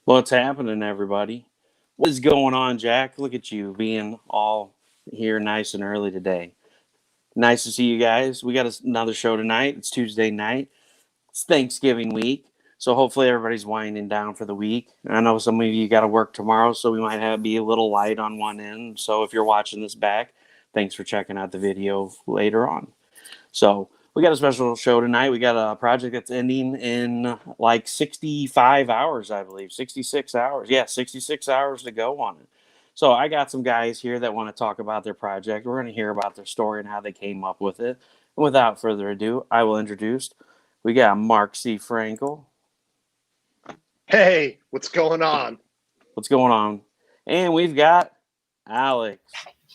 What's happening, everybody? What is going on, Jack? Look at you being all here nice and early today. Nice to see you guys. We got another show tonight. It's Tuesday night. It's Thanksgiving week. So hopefully everybody's winding down for the week. I know some of you got to work tomorrow, so we might be a little light on one end. So if you're watching this back, thanks for checking out the video later on. So we got a special show tonight. We got a project that's ending in like 65 hours, I believe. 66 hours. Yeah, 66 hours to go on it. So I got some guys here that want to talk about their project. We're going to hear about their story and how they came up with it. And without further ado, I will introduce. We got Mark C. Frankel. Hey, what's going on? What's going on? And we've got Alex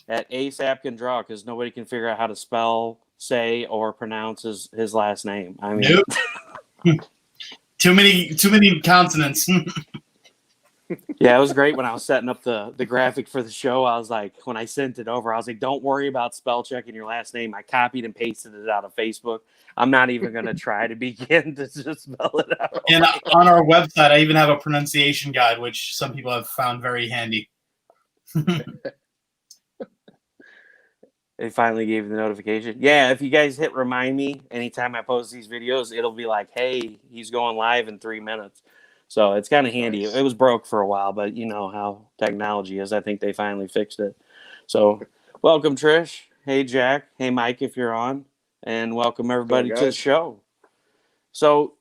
at ASAP Can Draw, because nobody can figure out how to spell, say, or pronounce his last name. I mean, nope. too many consonants. Yeah, it was great when I was setting up the graphic for the show. I was like, when I sent it over, I was like, don't worry about spell checking your last name. I copied and pasted it out of Facebook. I'm not even going to try to begin to just spell it out. And on our website, I even have a pronunciation guide, which some people have found very handy. They finally gave the notification. Yeah, if you guys hit remind me anytime I post these videos, it'll be like, hey, he's going live in 3 minutes. So it's kind of handy. Nice. It was broke for a while, but you know how technology is. I think they finally fixed it. So welcome, Trish. Hey, Jack. Hey, Mike, if you're on. And welcome everybody to the show. So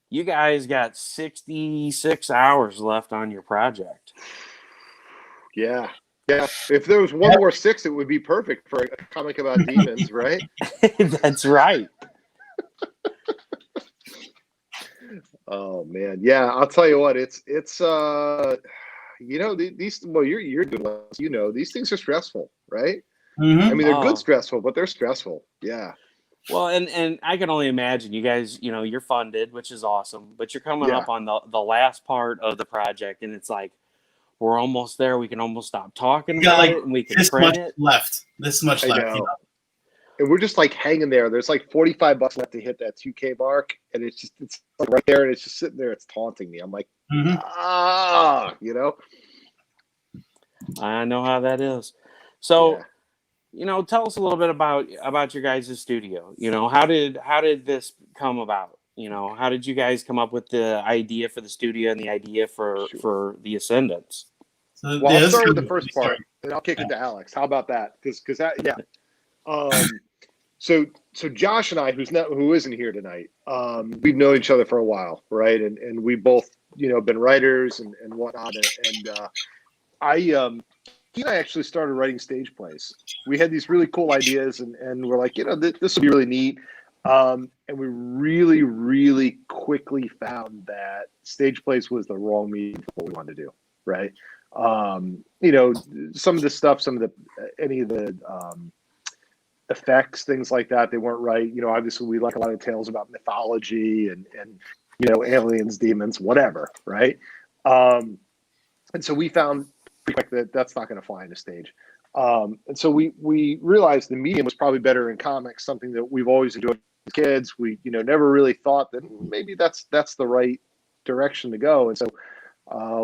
you guys got 66 hours left on your project. Yeah. If there was one more 6, it would be perfect for a comic about demons, right? That's right. Oh man, yeah. I'll tell you what. It's these. Well, you're doing this, these things are stressful, right? Mm-hmm. I mean, they're good stressful, but they're stressful. Yeah. Well, and I can only imagine you guys, you're funded, which is awesome, but you're coming up on the last part of the project, and it's like, we're almost there. We can almost stop talking about it, and we can print it. This much left. And we're just like hanging there. There's like $45 left to hit that 2K mark, and it's right there, and it's just sitting there. It's taunting me. I'm like, I know how that is. So. Yeah. Tell us a little bit about your guys' studio. How did this come about? How did you guys come up with the idea for the studio and the idea for the Ascendants? Well, I'll start with the first part, and I'll kick it to Alex. How about that? Because that, yeah. So Josh and I, who isn't here tonight, we've known each other for a while, right? And we both, been writers and whatnot. He and I actually started writing stage plays. We had these really cool ideas, and we're like, this would be really neat. And we really, really quickly found that stage plays was the wrong medium for what we wanted to do, right? Some of the stuff, any of the effects, things like that, they weren't right. Obviously we like a lot of tales about mythology and aliens, demons, whatever, right? And so we found pretty quick that's not going to fly in a stage. And so we realized the medium was probably better in comics, something that we've always enjoyed as kids. We, never really thought that maybe that's the right direction to go. And so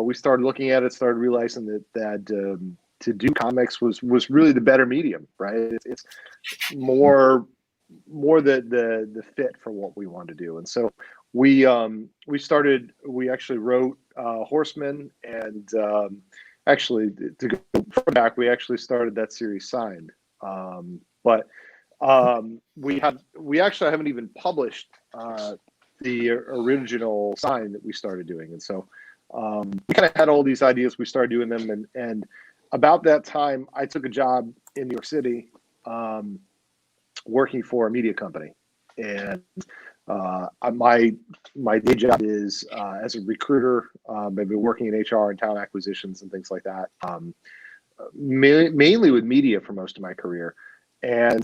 we started looking at it, started realizing that to do comics was really the better medium, right? It's more the fit for what we wanted to do. And so we actually wrote Horseman, and actually, to go back, we actually started that series Signed, but we actually haven't even published the original Sign that we started doing, and so we kind of had all these ideas. We started doing them, and about that time, I took a job in New York City, working for a media company, and my day job is as a recruiter. I've been working in HR and talent acquisitions and things like that, mainly with media for most of my career, and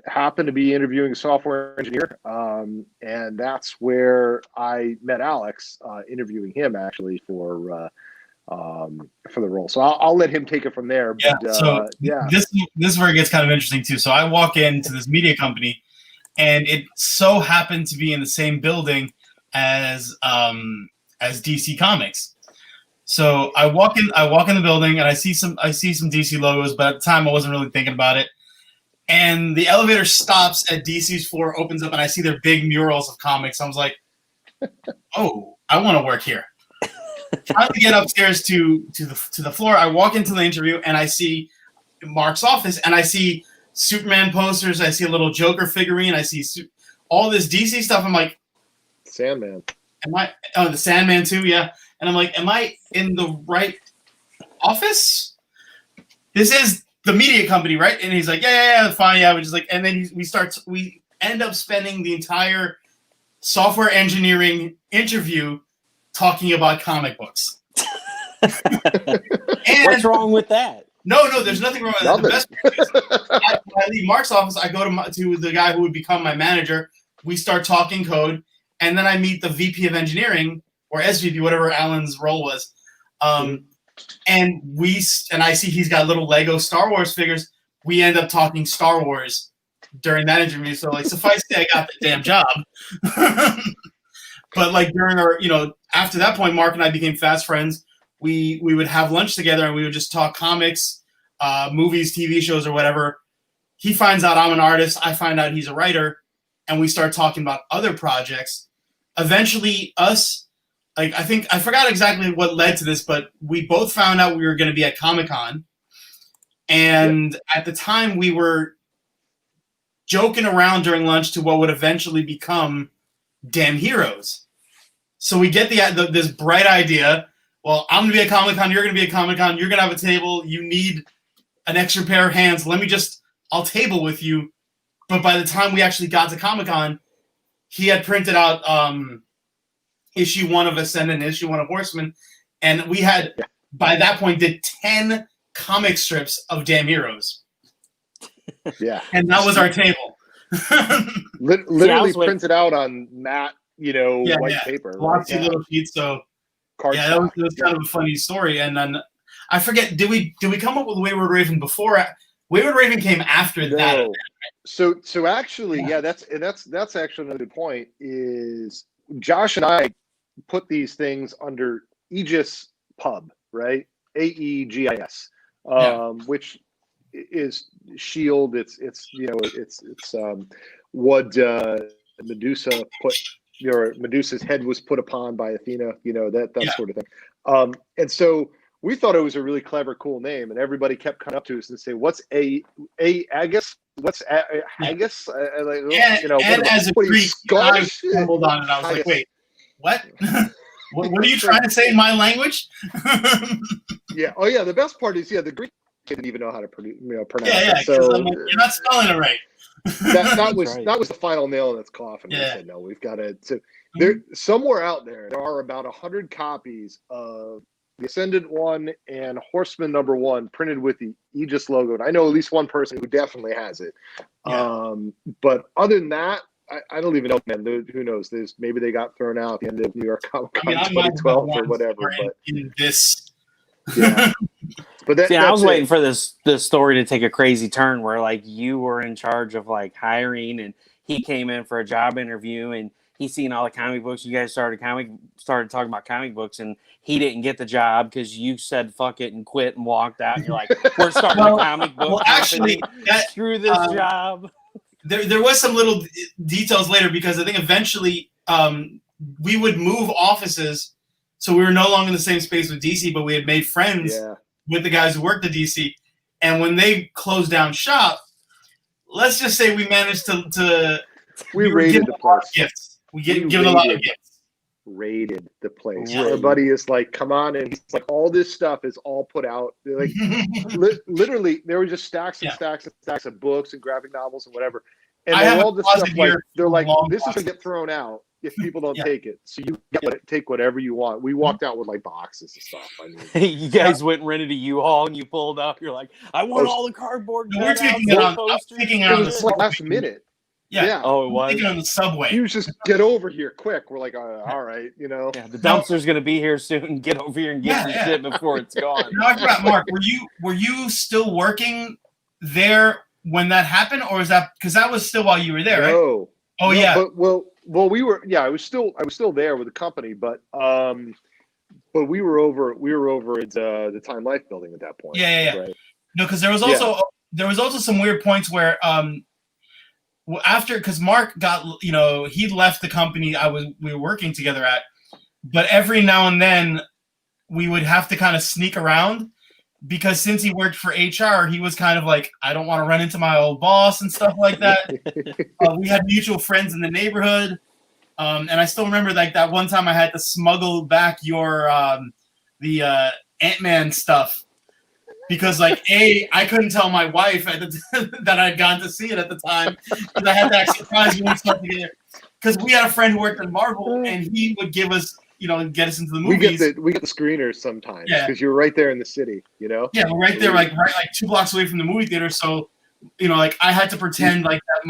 happened to be interviewing a software engineer, and that's where I met Alex, interviewing him actually for the role. So I'll let him take it from there. But, this is where it gets kind of interesting too. So I walk into this media company, and it so happened to be in the same building as DC Comics. So I walk in the building, and I see some DC logos, but at the time I wasn't really thinking about it. And the elevator stops at DC's floor, opens up, and I see their big murals of comics. I was like, "Oh, I want to work here." Trying to get upstairs to the floor, I walk into the interview, and I see Mark's office, and I see Superman posters. I see a little Joker figurine. I see all this DC stuff. I'm like, Sandman. Am I? Oh, the Sandman too, yeah. And I'm like, am I in the right office? This is the media company, right? And he's like, yeah, fine, yeah. We just like, and then we end up spending the entire software engineering interview talking about comic books. What's wrong with that? No, there's nothing wrong with that. The best part is, when I leave Mark's office, I go to the guy who would become my manager. We start talking code, and then I meet the VP of engineering, or SVP, whatever Alan's role was. And I see he's got little Lego Star Wars figures. We end up talking Star Wars during that interview. So like, suffice to say, I got the damn job. But like during our, after that point, Mark and I became fast friends. We would have lunch together, and we would just talk comics, movies, TV shows, or whatever. He finds out I'm an artist. I find out he's a writer, and we start talking about other projects. Eventually, I forgot exactly what led to this, but we both found out we were going to be at Comic-Con. And At the time, we were joking around during lunch to what would eventually become Damn Heroes. So we get this bright idea. Well, I'm going to be at Comic-Con. You're going to be at Comic-Con. You're going to have a table. You need an extra pair of hands. I'll table with you. But by the time we actually got to Comic-Con, he had printed out issue 1 of Ascendant, issue 1 of Horseman. And we had, by that point, did 10 comic strips of Damn Heroes. Yeah. And that was our table. Literally printed out on matte, white paper. Lots of little sheets. So that was kind of a funny story. And then I forget, did we come up with Wayward Raven before? Wayward Raven came after that. So actually, that's actually another good point. Is Josh and I put these things under Aegis Pub, right? AEGIS, which is Shield. It's what Medusa put. Medusa's head was put upon by Athena. That sort of thing. And so we thought it was a really clever, cool name, and everybody kept coming up to us and say, "What's Agus? What's Agus?" And as a Greek, I stumbled on it. I was like, "Wait, what? What are you trying to say in my language?" Yeah. Oh, yeah. The best part is, the Greek didn't even know how to pronounce it. So I'm like, you're not spelling it right. that was the final nail in its coffin. We said, no, we've got to. So there, somewhere out there are about 100 copies of the Ascendant 1 and Horseman #1 printed with the Aegis logo. And I know at least one person who definitely has it. Yeah. But other than that, I don't even know, man. Who knows? Maybe they got thrown out at the end of New York Comic Con 2012 or whatever. But in this, But I was waiting for this story to take a crazy turn where like you were in charge of like hiring, and he came in for a job interview, and he seen all the comic books. You guys started talking about comic books, and he didn't get the job because you said fuck it and quit and walked out. And you're like, we're starting a comic book. Well, actually, screw this job. There was some little details later, because I think eventually we would move offices, so we were no longer in the same space with DC, but we had made friends with the guys who worked at DC. And when they closed down shop, let's just say we managed to we raided the place. Gifts. We given a lot of gifts. Raided the place. Yeah. Our buddy is like, come on, and he's like, all this stuff is all put out. They're like, literally, there were just stacks and stacks and stacks of books and graphic novels and whatever. And all this stuff, like, they're like, this is gonna get thrown out if people don't take it. So you take whatever you want. We walked out with like boxes and stuff. I mean, you guys went and rented a U-Haul, and you pulled up. You're like, I want all the cardboard. We're taking it on. It was like last minute. Yeah. Oh, it was. Taking on the subway. You just get over here quick. We're like, all right, Yeah, the dumpster's gonna be here soon. Get over here and get your shit before it's gone. Talk about Mark. Were you still working there when that happened, or is that because that was still while you were there, right? Oh yeah. But, well, we were. Yeah, I was still there with the company, but but we were over at the Time Life building at that point. Yeah. Right? No, because there was also some weird points where after, because Mark got, he left the company we were working together at, but every now and then we would have to kind of sneak around, because since he worked for HR, he was kind of like, I don't want to run into my old boss and stuff like that. We had mutual friends in the neighborhood. And I still remember like that one time I had to smuggle back your the Ant-Man stuff, because like I couldn't tell my wife that I'd gone to see it at the time, because I had to act surprised when we started together. Because we had a friend who worked at Marvel, and he would give us, get us into the movies. We get the screeners sometimes, because Yeah. you're right there in the city, Yeah, we're right there, like 2 blocks away from the movie theater. So, like I had to pretend like that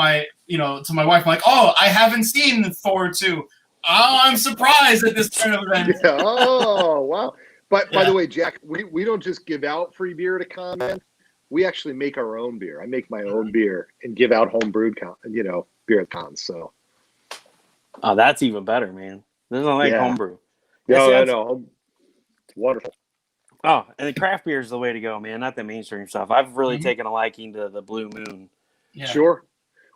to my wife, I'm like, oh, I haven't seen Thor 2. Oh, I'm surprised at this kind of event. Yeah. Oh, wow. But by the way, Jack, we don't just give out free beer to comment. We actually make our own beer. I make my own beer and give out home brewed, beer at cons. So. Oh, that's even better, man. There's nothing like homebrew. No, I know. It's wonderful. Oh, and the craft beer is the way to go, man. Not the mainstream stuff. I've really taken a liking to the Blue Moon. Yeah. Sure.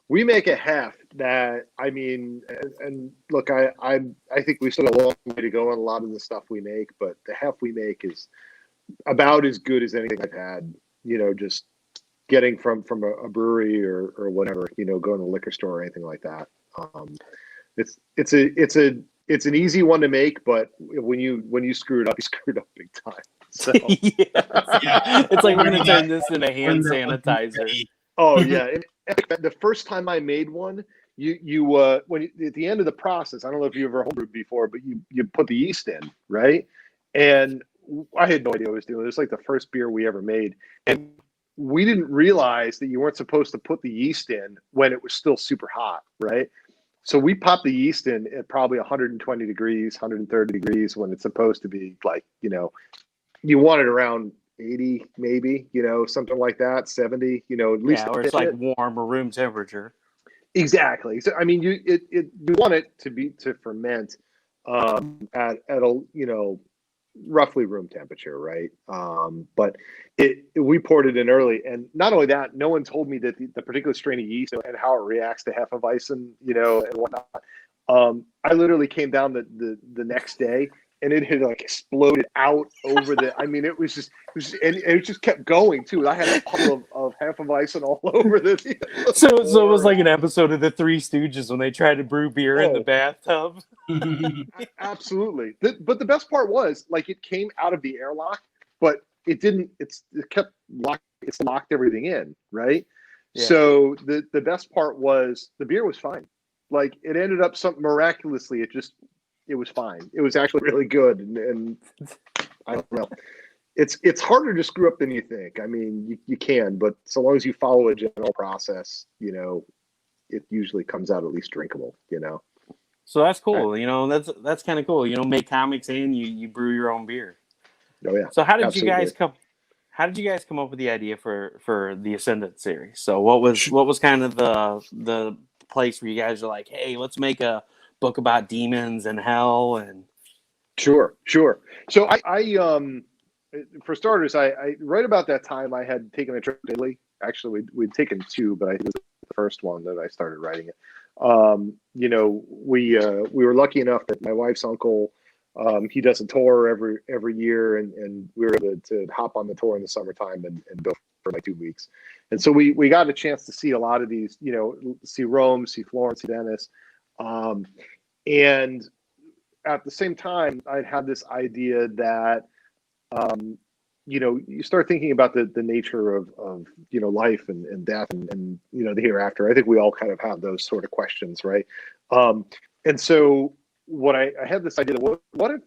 We make a hef that, and look, I think we still have a long way to go on a lot of the stuff we make, but the hef we make is about as good as anything I've had, just getting from a brewery or whatever, going to a liquor store or anything like that. It's an easy one to make, but when you screw it up, you screw it up big time. So It's like we're gonna turn this into hand sanitizer. Oh yeah. The first time I made one, you when at the end of the process, I don't know if you ever homebrewed before, but you put the yeast in, right? And I had no idea what I was doing. It was like the first beer we ever made, and we didn't realize that you weren't supposed to put the yeast in when it was still super hot, right? So we popped the yeast in at probably 120 degrees, 130 degrees, when it's supposed to be like, you want it around 80, maybe, something like that, 70, at least. Yeah, or it's like warm or room temperature. Exactly. So you want it to ferment at a roughly room temperature, right? But we poured it in early, and not only that, no one told me that the particular strain of yeast and how it reacts to Hefeweizen, and whatnot. I literally came down the next day, and it had like exploded out over the. It was just, and it just kept going too. I had a puddle of Hefeweizen all over the. So it was like an episode of the Three Stooges when they tried to brew beer in the bathtub. Absolutely. But the best part was, like, it came out of the airlock, but it didn't. It kept locked. It's locked everything in, right? Yeah. So the best part was the beer was fine. Like, it ended up miraculously. It was fine. It was actually really good, and I don't know. It's harder to screw up than you think. You can, but so long as you follow a general process, it usually comes out at least drinkable. So that's cool. That's kind of cool. Make comics and you brew your own beer. Oh yeah. So how did you guys come up with the idea for the Ascendant series? So what was kind of the place where you guys are like, hey, let's make a book about demons and hell? And Sure. So I for starters, I right about that time I had taken a trip to Italy. Actually, we'd taken two, but I think it was the first one that I started writing it. We were lucky enough that my wife's uncle, he does a tour every year, and we were able to hop on the tour in the summertime and go for like 2 weeks. And so we got a chance to see a lot of these, see Rome, see Florence, see Venice. And at the same time, I'd had this idea that, you start thinking about the nature of life and death and the hereafter. I think we all kind of have those sort of questions, right? And so what I had this idea that what if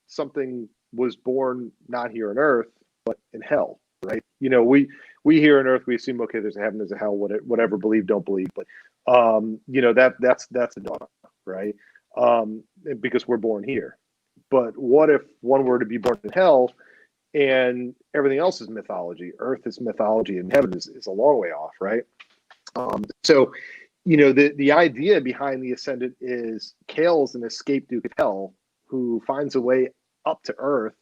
something was born not here on Earth but in hell, right? We here on Earth, we assume, okay, there's a heaven, there's a hell, whatever, believe, don't believe, but that's a dogma, right? Because we're born here. But what if one were to be born in hell and everything else is mythology? Earth is mythology and heaven is a long way off, right? So the idea behind the Ascendant is Kale's an escaped Duke of Hell who finds a way up to Earth,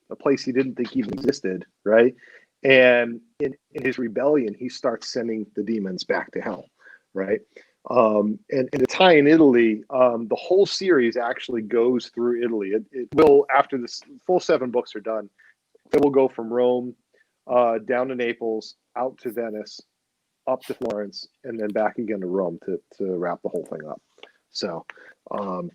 a place he didn't think even existed, right? And in his rebellion, he starts sending the demons back to hell, right? And to tie in Italy, the whole series actually goes through Italy. It will, after the full 7 books are done, it will go from Rome down to Naples, out to Venice, up to Florence, and then back again to Rome to wrap the whole thing up. So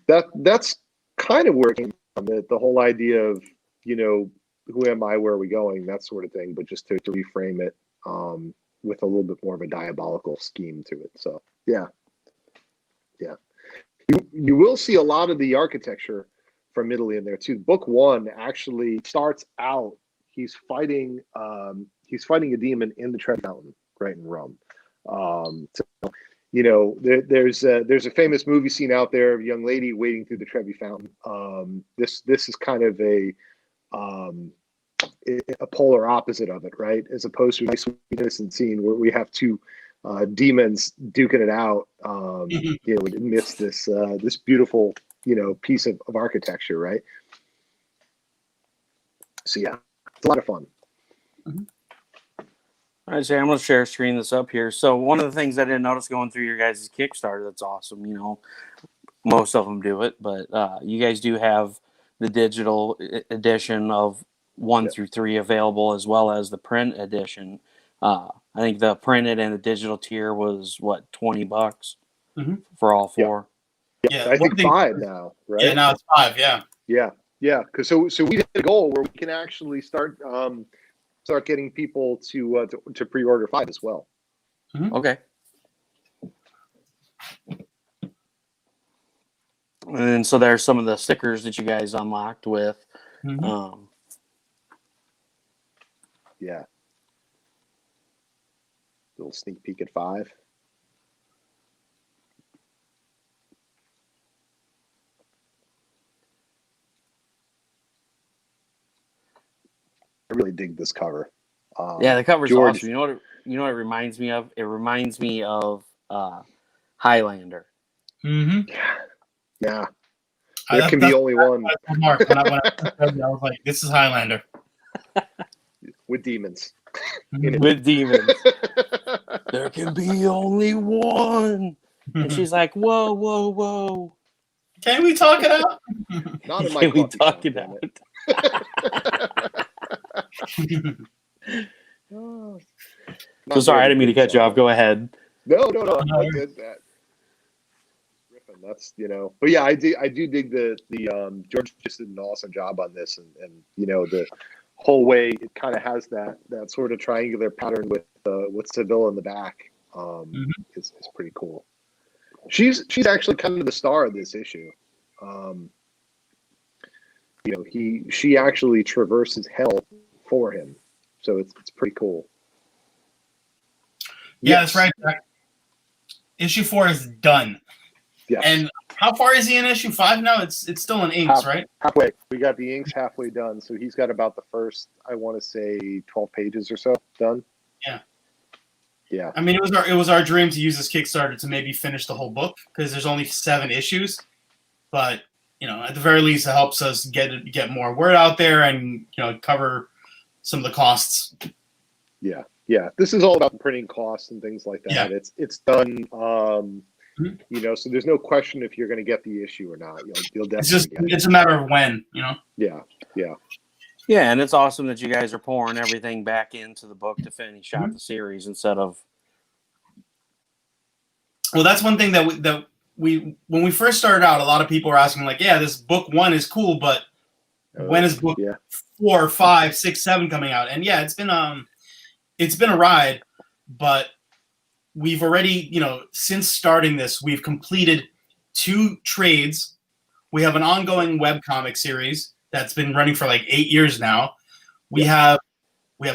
that's kind of where it came from, the whole idea of, who am I, where are we going, that sort of thing, but just to reframe it with a little bit more of a diabolical scheme to it. So yeah. You will see a lot of the architecture from Italy in there too. Book 1 actually starts out, he's fighting a demon in the Trevi Fountain right in Rome. There's a famous movie scene out there of a young lady wading through the Trevi Fountain. This is kind of a polar opposite of it, right? As opposed to a nice innocent scene where we have 2 demons duking it out, amidst this beautiful, piece of architecture, right? So yeah, it's a lot of fun. Mm-hmm. All right, Jay, I'm going to share screen this up here. So one of the things I didn't notice going through your guys' Kickstarter that's awesome, most of them do it, but you guys do have the digital edition of 1 through 3 available, as well as the print edition. I think the printed and the digital tier was what, $20 for all 4. Yeah, I think 5 now, right? Yeah, now it's 5. Yeah. Yeah. Because so we hit a goal where we can actually start getting people to pre-order 5 as well. Mm-hmm. Okay. And so there's some of the stickers that you guys unlocked with. Mm-hmm. Yeah. Little sneak peek at 5. I really dig this cover. Yeah, the cover's awesome. You know what it reminds me of? It reminds me of Highlander. Mm-hmm. Yeah. There can be only one. Mark, when I was like, this is Highlander. With demons. With demons. There can be only one. And she's like, whoa, whoa, whoa. Can we talk it out? Not in my Can we talk it out? So sorry, I didn't mean to cut you off. Go ahead. No. I did that. That's but yeah, I do dig the George just did an awesome job on this, and the whole way it kind of has that sort of triangular pattern with Seville in the back. Is pretty cool. She's actually kind of the star of this issue. She actually traverses hell for him, so it's pretty cool. Yeah, yes. That's right. Issue 4 is done. Yes. And how far is he in issue 5 now? It's still in inks, right? Halfway. We got the inks halfway done, so he's got about the first, I want to say, 12 pages or so done. Yeah. Yeah. I mean, it was our dream to use this Kickstarter to maybe finish the whole book, because there's only 7 issues, but at the very least, it helps us get more word out there and cover some of the costs. Yeah. This is all about the printing costs and things like that. Yeah. It's done. So there's no question if you're going to get the issue or not. You'll definitely get it. It's a matter of when. Yeah. Yeah, and it's awesome that you guys are pouring everything back into the book to finish out the series instead of. Well, that's one thing that we when we first started out, a lot of people were asking like, yeah, this book 1 is cool, but when is book 4, 5, 6, 7 coming out? And yeah, it's been a ride, but we've already, since starting this, we've completed 2 trades. We have an ongoing webcomic series that's been running for like 8 years now. We have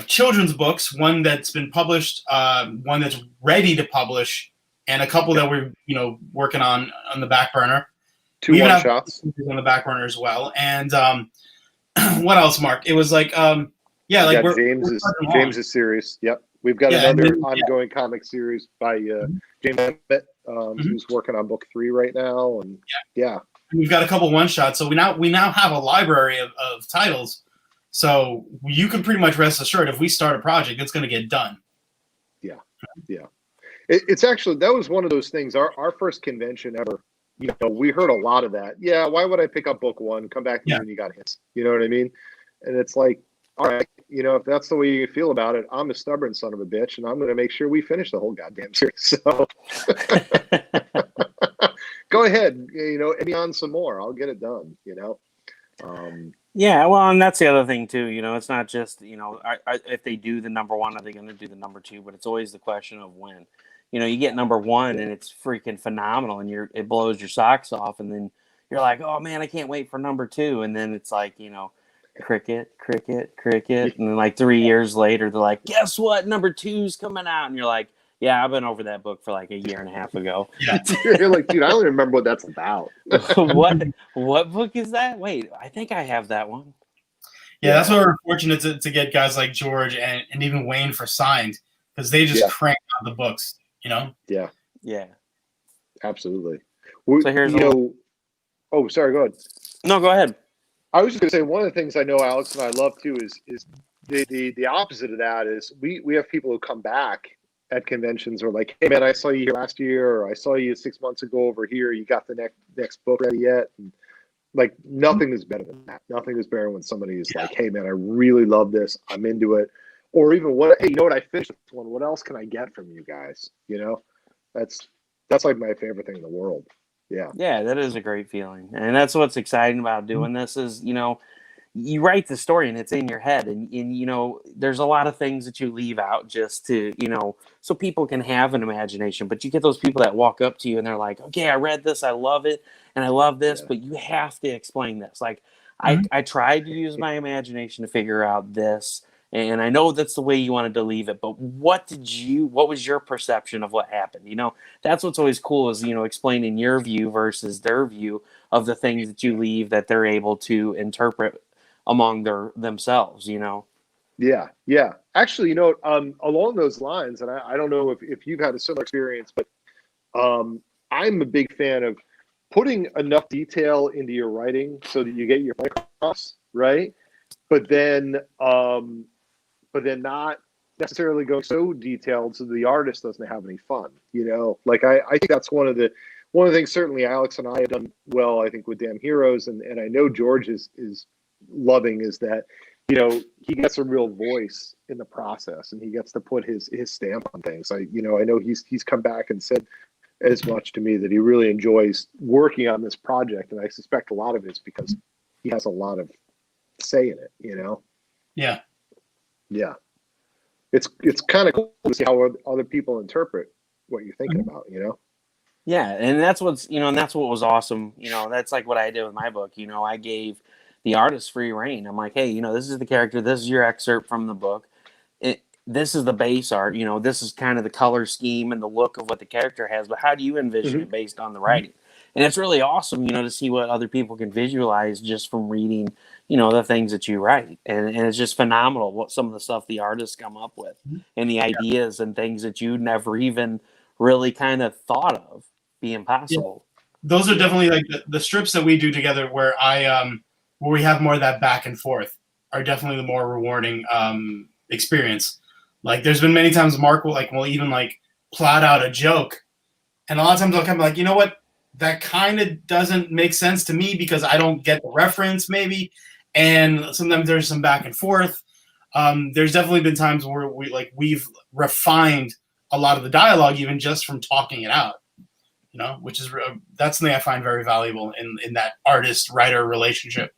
children's books, one that's been published, one that's ready to publish, and a couple that we're working on the back burner. 2 one-shots on the back burner as well. And what else, Mark? It was like we're James's series. Yep. We've got another ongoing comic series by James Bennett, who's working on book 3 right now. And We've got a couple one shots, so we now have a library of titles. So you can pretty much rest assured if we start a project, it's going to get done. Yeah. It's actually, that was one of those things. Our first convention ever, we heard a lot of that. Yeah, why would I pick up book one, come back when you got hits? You know what I mean? And it's like, all right, if that's the way you feel about it, I'm a stubborn son of a bitch, and I'm going to make sure we finish the whole goddamn series. So go ahead, hit me on some more. I'll get it done, Yeah, well, and that's the other thing too. It's not just if they do the number one, are they going to do the number two? But it's always the question of when. You get number one and it's freaking phenomenal, and it blows your socks off, and then you're like, oh man, I can't wait for number two, and then it's like cricket, and then like 3 years later, they're like, guess what? Number two's coming out, and you're like, yeah, I've been over that book for like a year and a half ago. Yeah, you're like, dude, I don't even remember what that's about. What book is that? Wait, I think I have that one. Yeah, that's why we're fortunate to get guys like George and even Wayne for signed, because they just crank out the books. Yeah, absolutely. So here's oh, sorry, go ahead. No, go ahead. I was just gonna say, one of the things I know Alex and I love too is the opposite of that is we have people who come back at conventions or like, hey man, I saw you here last year, or I saw you 6 months ago over here. You got the next book ready yet? And like, nothing is better than that. Nothing is better when somebody is like, hey man, I really love this. I'm into it. Or even hey, you know what? I finished this one. What else can I get from you guys? That's like my favorite thing in the world. Yeah, that is a great feeling, and that's what's exciting about doing this is you write the story and it's in your head, and there's a lot of things that you leave out just to so people can have an imagination, but you get those people that walk up to you and they're like, okay, I read this, I love it, and I love this, but you have to explain this. Like I tried to use my imagination to figure out this, and I know that's the way you wanted to leave it, but what was your perception of what happened? That's what's always cool is, explaining your view versus their view of the things that you leave that they're able to interpret among themselves, Yeah. Actually, along those lines, and I don't know if you've had a similar experience, but I'm a big fan of putting enough detail into your writing so that you get your point across, right? But then not necessarily go so detailed so the artist doesn't have any fun. Like I think that's one of the things certainly Alex and I have done well, I think, with Damn Heroes, and I know George is loving, is that he gets a real voice in the process and he gets to put his stamp on things. I know he's come back and said as much to me that he really enjoys working on this project, and I suspect a lot of it's because he has a lot of say in it. Yeah, it's kind of cool to see how other people interpret what you're thinking about. Yeah, and that's what's and that's what was awesome. That's like what I did with my book. I gave the artist free reign. I'm like, hey, this is the character. This is your excerpt from the book. This is the base art. This is kind of the color scheme and the look of what the character has. But how do you envision it based on the writing? And it's really awesome, to see what other people can visualize just from reading, the things that you write. And it's just phenomenal what some of the stuff the artists come up with and the ideas and things that you never even really kind of thought of being possible. Yeah. Those are definitely like the strips that we do together where where we have more of that back and forth are definitely the more rewarding experience. Like there's been many times Mark will even plot out a joke, and a lot of times I'll come like, you know what, that kind of doesn't make sense to me because I don't get the reference maybe, and sometimes there's some back and forth. There's definitely been times where we've refined a lot of the dialogue even just from talking it out, which is that's something I find very valuable in that artist-writer relationship.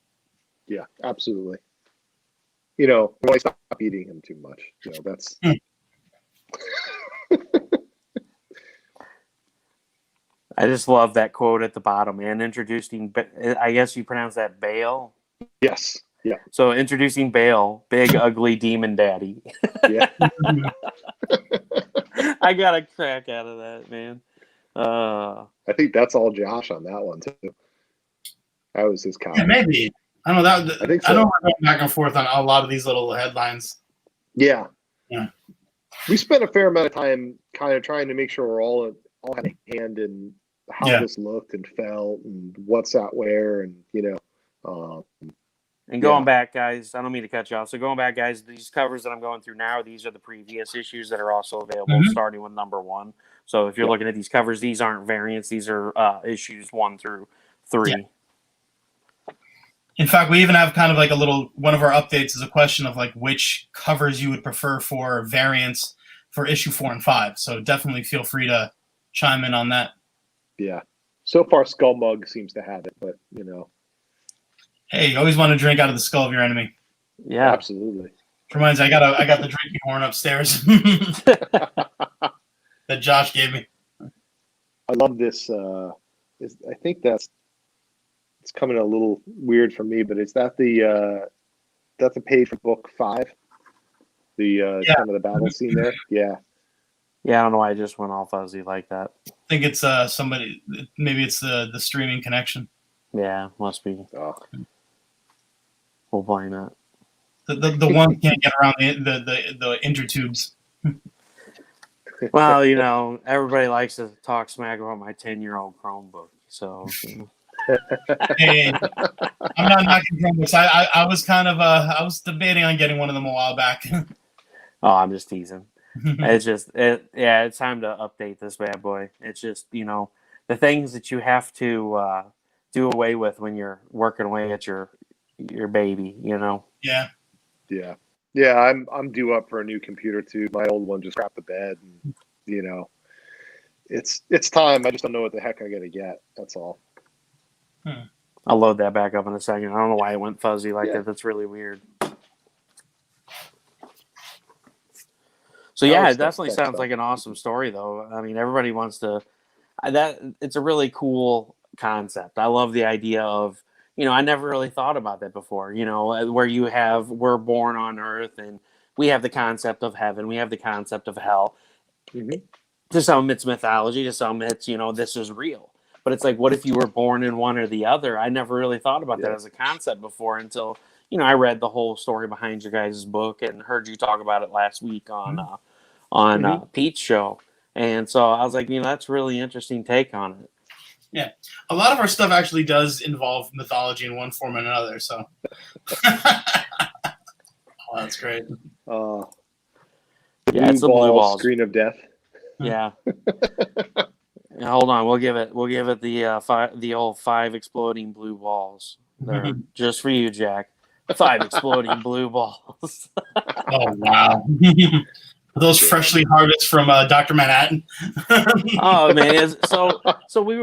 Yeah, absolutely. I stop eating him too much. That's. I just love that quote at the bottom, man. Introducing, I guess you pronounce that Bale? Yes. Yeah. So introducing Bale, big, ugly demon daddy. Yeah. I got a crack out of that, man. I think that's all Josh on that one, too. That was his comment. Yeah, maybe. I don't know. I think so. I know we're going back and forth on a lot of these little headlines. Yeah. Yeah. We spent a fair amount of time kind of trying to make sure we're all had a hand in how this looked and felt and what's out where, and and going back, guys, I don't mean to cut you off. So going back, guys, these covers that I'm going through now, these are the previous issues that are also available, starting with number 1. So if you're looking at these covers, these aren't variants. These are issues 1 through 3. Yeah. In fact, we even have kind of like a little, one of our updates is a question of like which covers you would prefer for variants for issue 4 and 5. So definitely feel free to chime in on that. Yeah. So far, Skull Mug seems to have it, but Hey, you always want to drink out of the skull of your enemy. Yeah, absolutely. Reminds me, I got the drinking horn upstairs that Josh gave me. I love this. I think it's coming a little weird for me, but is that that's a page from book 5? The kind of the battle scene there. Yeah. Yeah, I don't know why I just went all fuzzy like that. I think it's somebody. Maybe it's the streaming connection. Yeah, must be. Oh. We'll blame it. The one can't get around the intertubes. Well, everybody likes to talk smack about my 10-year-old Chromebook. So, Hey, I'm not knocking Chromebooks. I was kind of I was debating on getting one of them a while back. Oh, I'm just teasing. It's just it's time to update this bad boy. It's just the things that you have to do away with when you're working away at your baby. Yeah. I'm due up for a new computer too. My old one just crapped the bed, and it's time. I just don't know what the heck I'm gonna get. That's all. I'll load that back up in a second. I don't know why it went fuzzy like that. That's really weird. So it definitely sounds like an awesome story, though. I mean, everybody wants to. It's a really cool concept. I love the idea of. I never really thought about that before. Where we're born on Earth, and we have the concept of heaven, we have the concept of hell. Mm-hmm. To some, it's mythology. To some, it's this is real. But it's like, what if you were born in one or the other? I never really thought about that as a concept before until I read the whole story behind your guys' book and heard you talk about it last week on Pete's show. And so I was like, that's a really interesting take on it. Yeah, a lot of our stuff actually does involve mythology in one form or another. So, that's great. Yeah, it's the blue balls. Screen of death. Yeah. Hold on, we'll give it the old 5 exploding blue balls. They're just for you, Jack. 5 exploding blue balls. Oh wow. Those freshly harvested from Dr. Manhattan. Oh man! So we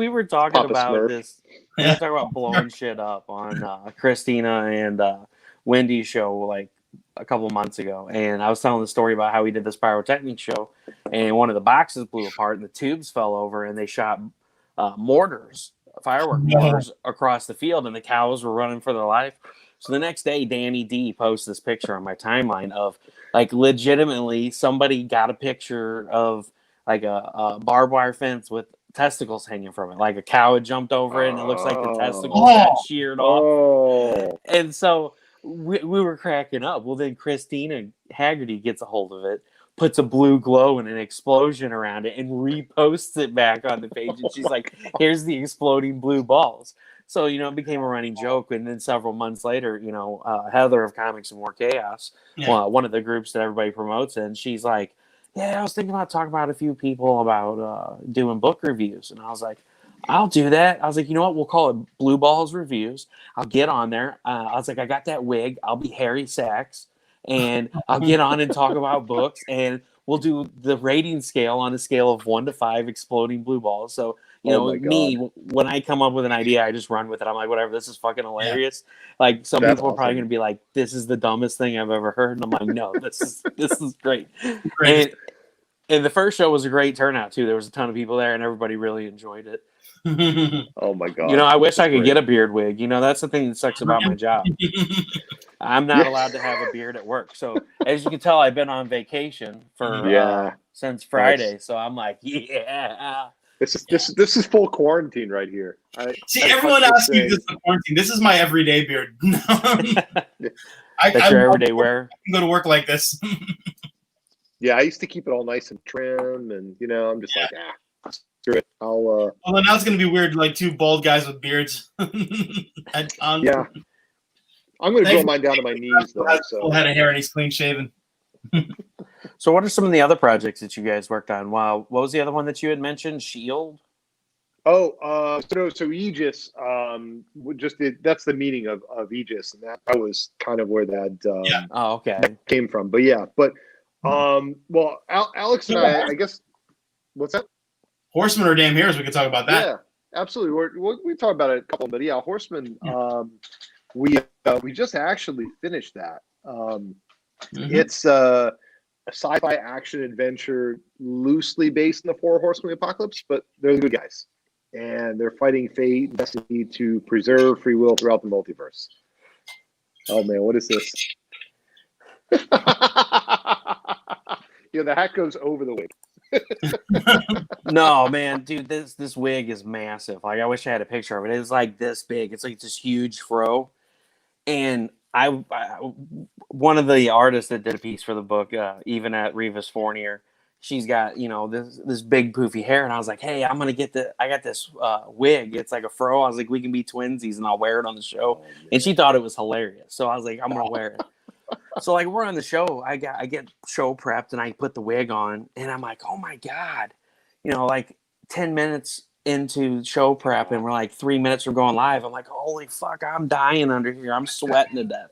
were talking Papa about Smurf. this. We were talking about blowing shit up on Christina and Wendy's show like a couple months ago, and I was telling the story about how we did this pyrotechnics show, and one of the boxes blew apart, and the tubes fell over, and they shot firework mortars across the field, and the cows were running for their life. So the next day, Danny D posts this picture on my timeline of like legitimately somebody got a picture of like a barbed wire fence with testicles hanging from it. Like a cow had jumped over it and it looks like the testicles got sheared off. And so we were cracking up. Well, then Christina Haggerty gets a hold of it, puts a blue glow and an explosion around it and reposts it back on the page. And she's like, here's the exploding blue balls. So, it became a running joke. And then several months later, Heather of Comics and More Chaos, one of the groups that everybody promotes, and she's like, yeah, I was thinking about talking about a few people about doing book reviews. And I was like, I'll do that. I was like, you know what? We'll call it Blue Balls Reviews. I'll get on there. I was like, I got that wig. I'll be Harry Sachs. And I'll get on and talk about books. And we'll do the rating scale on a scale of 1 to 5 exploding blue balls. So, me, when I come up with an idea, I just run with it. I'm like, whatever, this is fucking hilarious. Yeah. Like, some people are probably going to be like, this is the dumbest thing I've ever heard. And I'm like, no, this is great. And the first show was a great turnout, too. There was a ton of people there, and everybody really enjoyed it. Oh, my God. I wish I could get a beard wig. That's the thing that sucks about my job. I'm not allowed to have a beard at work. So, as you can tell, I've been on vacation for since Friday. Nice. So, I'm like, yeah. This is full quarantine right here. Everyone asks me if this is quarantine. This is my everyday beard. That's your everyday wear? I can go to work like this. Yeah, I used to keep it all nice and trim, and I'm just like, Screw it. I'll. Well, now it's gonna be weird, like two bald guys with beards. At cons. Yeah. I'm going to grow mine down to my knees, though. Has So. full head of hair and he's clean shaven. So what are some of the other projects that you guys worked on? Wow, what was the other one that you had mentioned? Shield? Oh, so Aegis, that's the meaning of Aegis, and that was kind of where that Oh, okay. that came from. But yeah, well, Alex and I guess, what's that? Horsemen are damn heroes. We could talk about that. Yeah, absolutely. We talked about it a couple, but yeah, Horsemen. We just actually finished that. It's a sci-fi action adventure loosely based in the Four Horsemen of the Apocalypse, but they're the good guys, and they're fighting fate and destiny to preserve free will throughout the multiverse. Oh man, what is this? The hat goes over the wig. No, man, dude, this wig is massive. Like, I wish I had a picture of it. It's like this big. It's like this huge fro. And I one of the artists that did a piece for the book, even at Revis Fournier, she's got, this big poofy hair, and I was like, hey, I got this wig. It's like a fro. I was like, we can be twinsies, and I'll wear it on the show. And she thought it was hilarious. So I was like, I'm gonna wear it. So like, we're on the show. I get show prepped, and I put the wig on, and I'm like, oh my god, like 10 minutes into show prep, and we're like 3 minutes from going live. I'm like, holy fuck, I'm dying under here. I'm sweating to death.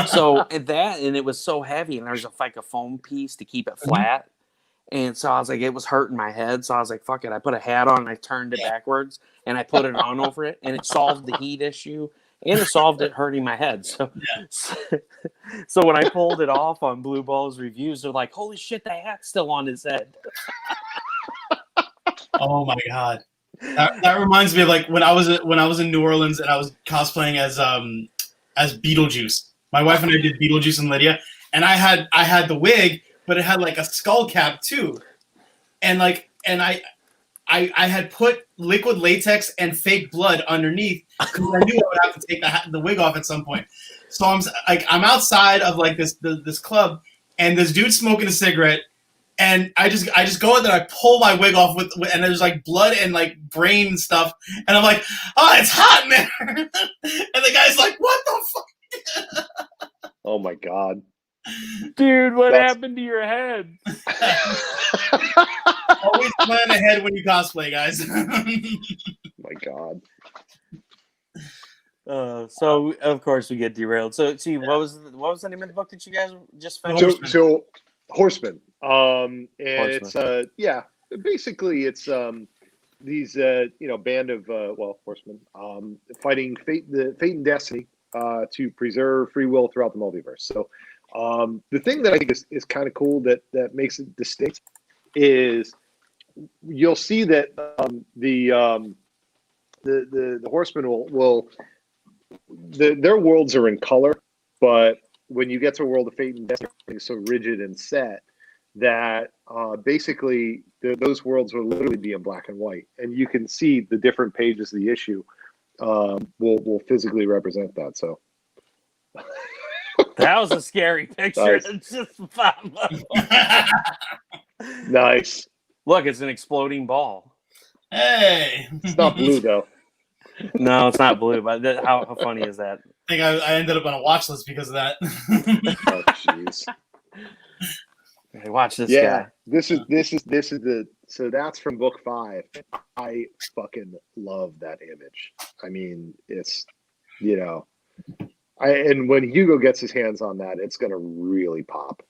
So and it was so heavy, and there's like a foam piece to keep it flat. And so I was like, it was hurting my head. So I was like, fuck it. I put a hat on, and I turned it backwards, and I put it on over it, and it solved the heat issue, and it solved it hurting my head. So when I pulled it off on Blue Balls reviews, they're like, holy shit, the hat's still on his head. Oh my god. That reminds me of like when I was in New Orleans and I was cosplaying as Beetlejuice. My wife and I did Beetlejuice and Lydia, and I had the wig, but it had like a skull cap too, and I had put liquid latex and fake blood underneath because I knew I would have to take the wig off at some point. So I'm outside of like this club, and this dude's smoking a cigarette. And I just go in there, I pull my wig off with and there's like blood and like brain stuff, and I'm like, oh, it's hot in there. And the guy's like, what the fuck? Oh my god, dude, what happened to your head? Always plan ahead when you cosplay, guys. My god. So of course we get derailed. So see, what was the name of the book that you guys just finished? So Horseman. And Horseman. it's basically it's these band of horsemen fighting fate and destiny to preserve free will throughout the multiverse. So the thing that I think is kind of cool that makes it distinct is you'll see that the horsemen will their worlds are in color, but when you get to a world of fate and destiny, it's so rigid and set that basically those worlds will literally be in black and white, and you can see the different pages of the issue will physically represent that. So that was a scary picture. Nice. It's just Nice. Look, it's an exploding ball. Hey, it's not blue though. No, it's not blue. But how funny is that? I think I ended up on a watch list because of that. Oh jeez. Hey, watch this Yeah, guy. this is the so that's from book 5. I fucking love that image. I mean, it's and when Hugo gets his hands on that, it's gonna really pop.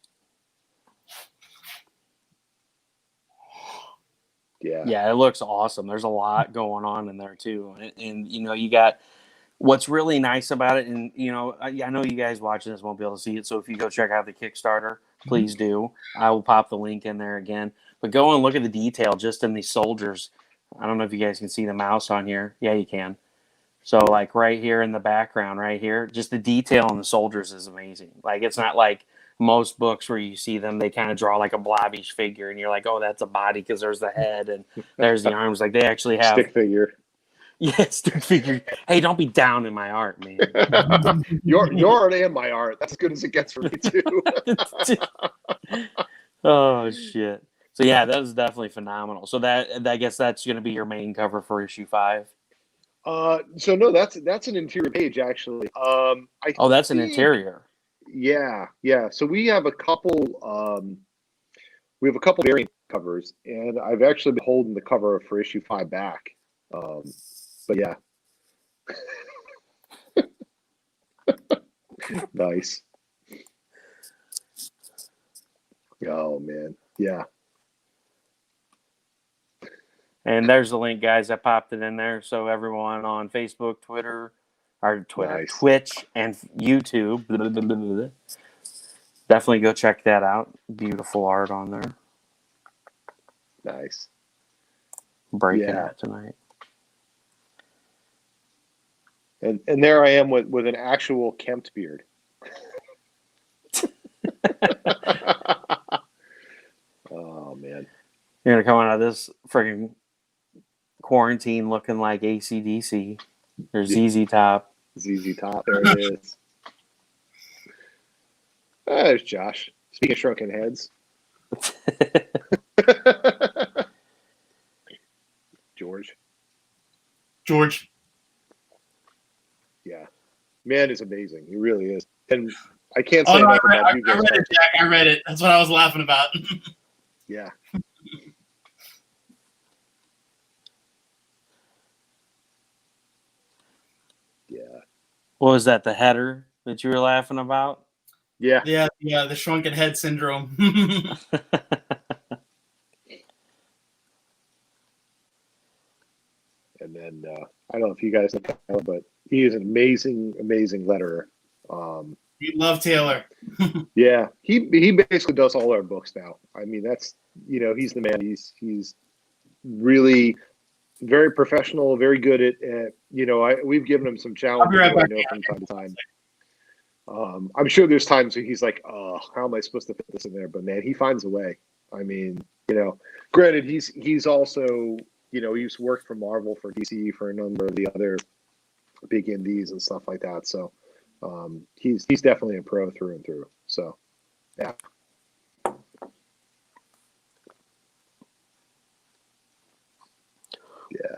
Yeah, it looks awesome. There's a lot going on in there too, and you got what's really nice about it, and I know you guys watching this won't be able to see it, so if you go check out the Kickstarter, please do. I will pop the link in there again, but go and look at the detail just in these soldiers. I don't know if you guys can see the mouse on here. Yeah, you can. So like right here in the background, right here, just the detail on the soldiers is amazing. Like, it's not like most books where you see them, they kind of draw like a blobbish figure, and you're like, oh, that's a body because there's the head and there's the arms. Like, they actually have stick figure. Yeah, stick figure. Hey, don't be down in my art, man. Your art and my art. That's as good as it gets for me too. Oh shit. So yeah, that is definitely phenomenal. So that I guess that's going to be your main cover for issue 5. So no, that's an interior page actually. I Oh, that's an think, interior. yeah. So we have a couple variant covers, and I've actually been holding the cover for issue 5 back. But yeah. Nice. Oh man. Yeah. And there's the link, guys. I popped it in there. So everyone on Facebook, Nice. Twitch, and YouTube, definitely go check that out. Beautiful art on there. Nice. Breaking Yeah. it tonight. And there I am with an actual kempt beard. Oh man. You're gonna come out of this freaking quarantine looking like AC/DC or ZZ Top. ZZ Top, there it is. There's Josh. Speaking of shrunken heads. George. Yeah. Man is amazing. He really is. And I can't say enough about you guys. I read it, Jack. I read it. That's what I was laughing about. Yeah. Yeah. What was that? The header that you were laughing about? Yeah. Yeah. The shrunken head syndrome. And then I don't know if you guys know, but he is an amazing letterer. We love Taylor. Yeah, he basically does all our books now. I mean, that's, he's the man. He's really very professional, very good at we've given him some challenges. I'll be right I know from time to time. I'm sure there's times where he's like, oh, how am I supposed to fit this in there? But man, he finds a way. I mean, granted, he's also, he's worked for Marvel, for DC, for a number of the other big indies and stuff like that. So he's definitely a pro through and through. So yeah. Yeah.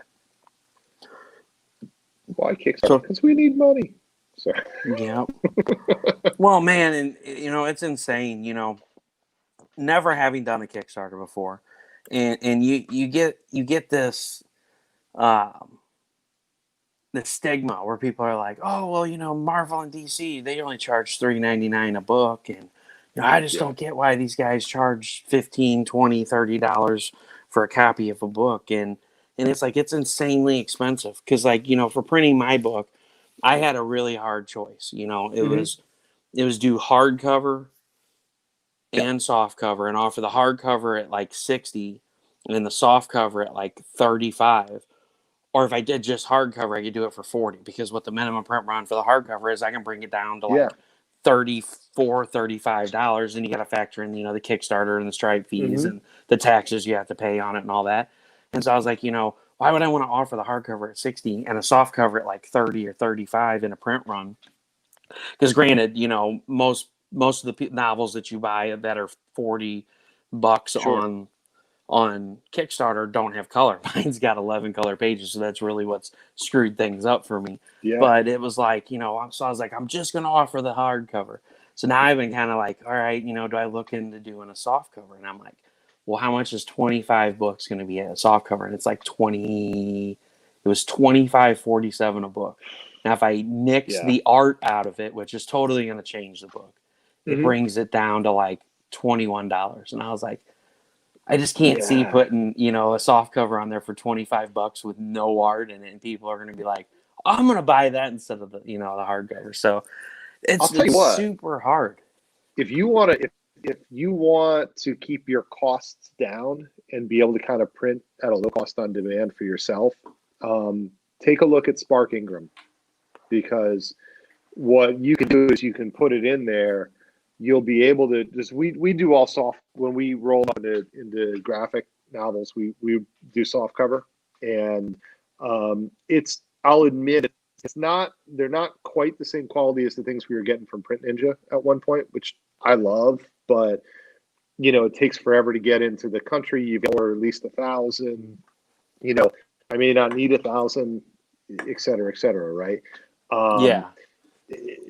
Why Kickstarter? Because we need money. So yeah. Well, man, and it's insane. Never having done a Kickstarter before, and you get this the stigma where people are like, oh well, Marvel and DC, they only charge $3.99 a book, and I just don't get why these guys charge $15, $20, $30 for a copy of a book, and it's like it's insanely expensive because for printing my book, I had a really hard choice. It was do hardcover and soft cover, and offer the hardcover at like 60 and the soft cover at like 35. Or if I did just hardcover, I could do it for 40, because what the minimum print run for the hardcover is, I can bring it down to like $34, $35, and you got to factor in, the Kickstarter and the Stripe fees and the taxes you have to pay on it and all that. And so I was like, why would I want to offer the hardcover at 60 and a soft cover at like 30 or 35 in a print run? Because granted, most of the novels that you buy that are $40 on Kickstarter don't have color. Mine's got 11 color pages, so that's really what's screwed things up for me. Yeah. But it was like, so I was like, I'm just going to offer the hardcover. So now I've been kind of like, all right, do I look into doing a soft cover? And I'm like, well, how much is 25 books going to be at a soft cover? And it's like it was $25.47 a book. Now, if I nix the art out of it, which is totally going to change the book, it brings it down to like $21. And I was like, I just can't see putting, a soft cover on there for $25 with no art in it, and people are going to be like, oh, I'm going to buy that instead of the, the hardcover. So it's super hard. If you want to keep your costs down and be able to kind of print at a low cost on demand for yourself, take a look at Spark Ingram, because what you can do is you can put it in there. You'll be able to just we do all soft when we roll up into graphic novels. We do soft cover, and I'll admit they're not quite the same quality as the things we were getting from Print Ninja at one point, which I love, but it takes forever to get into the country. You've got to order at least 1,000. I may not need 1,000, et cetera, right? Yeah.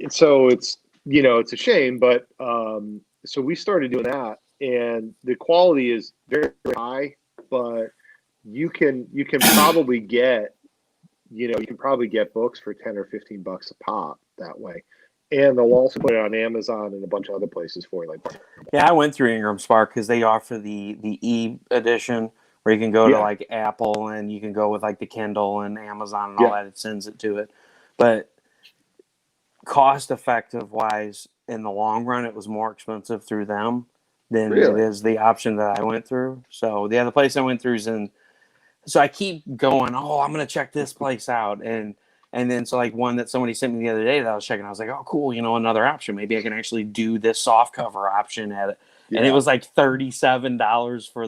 So it's a shame, but so we started doing that, and the quality is very, very high, but you can probably get books for 10 or 15 bucks a pop that way. And they'll also put it on Amazon and a bunch of other places for you. Yeah, I went through Ingram Spark because they offer the e edition where you can go to like Apple and you can go with like the Kindle and Amazon and all that. It sends it to it. But cost effective wise, in the long run, it was more expensive through them than it is the option that I went through. So the other place I went through is so I keep going, I'm going to check this place out. And then so like one that somebody sent me the other day that I was checking, I was like, oh, cool. Another option. Maybe I can actually do this soft cover option at it. Yeah. And it was like $37 for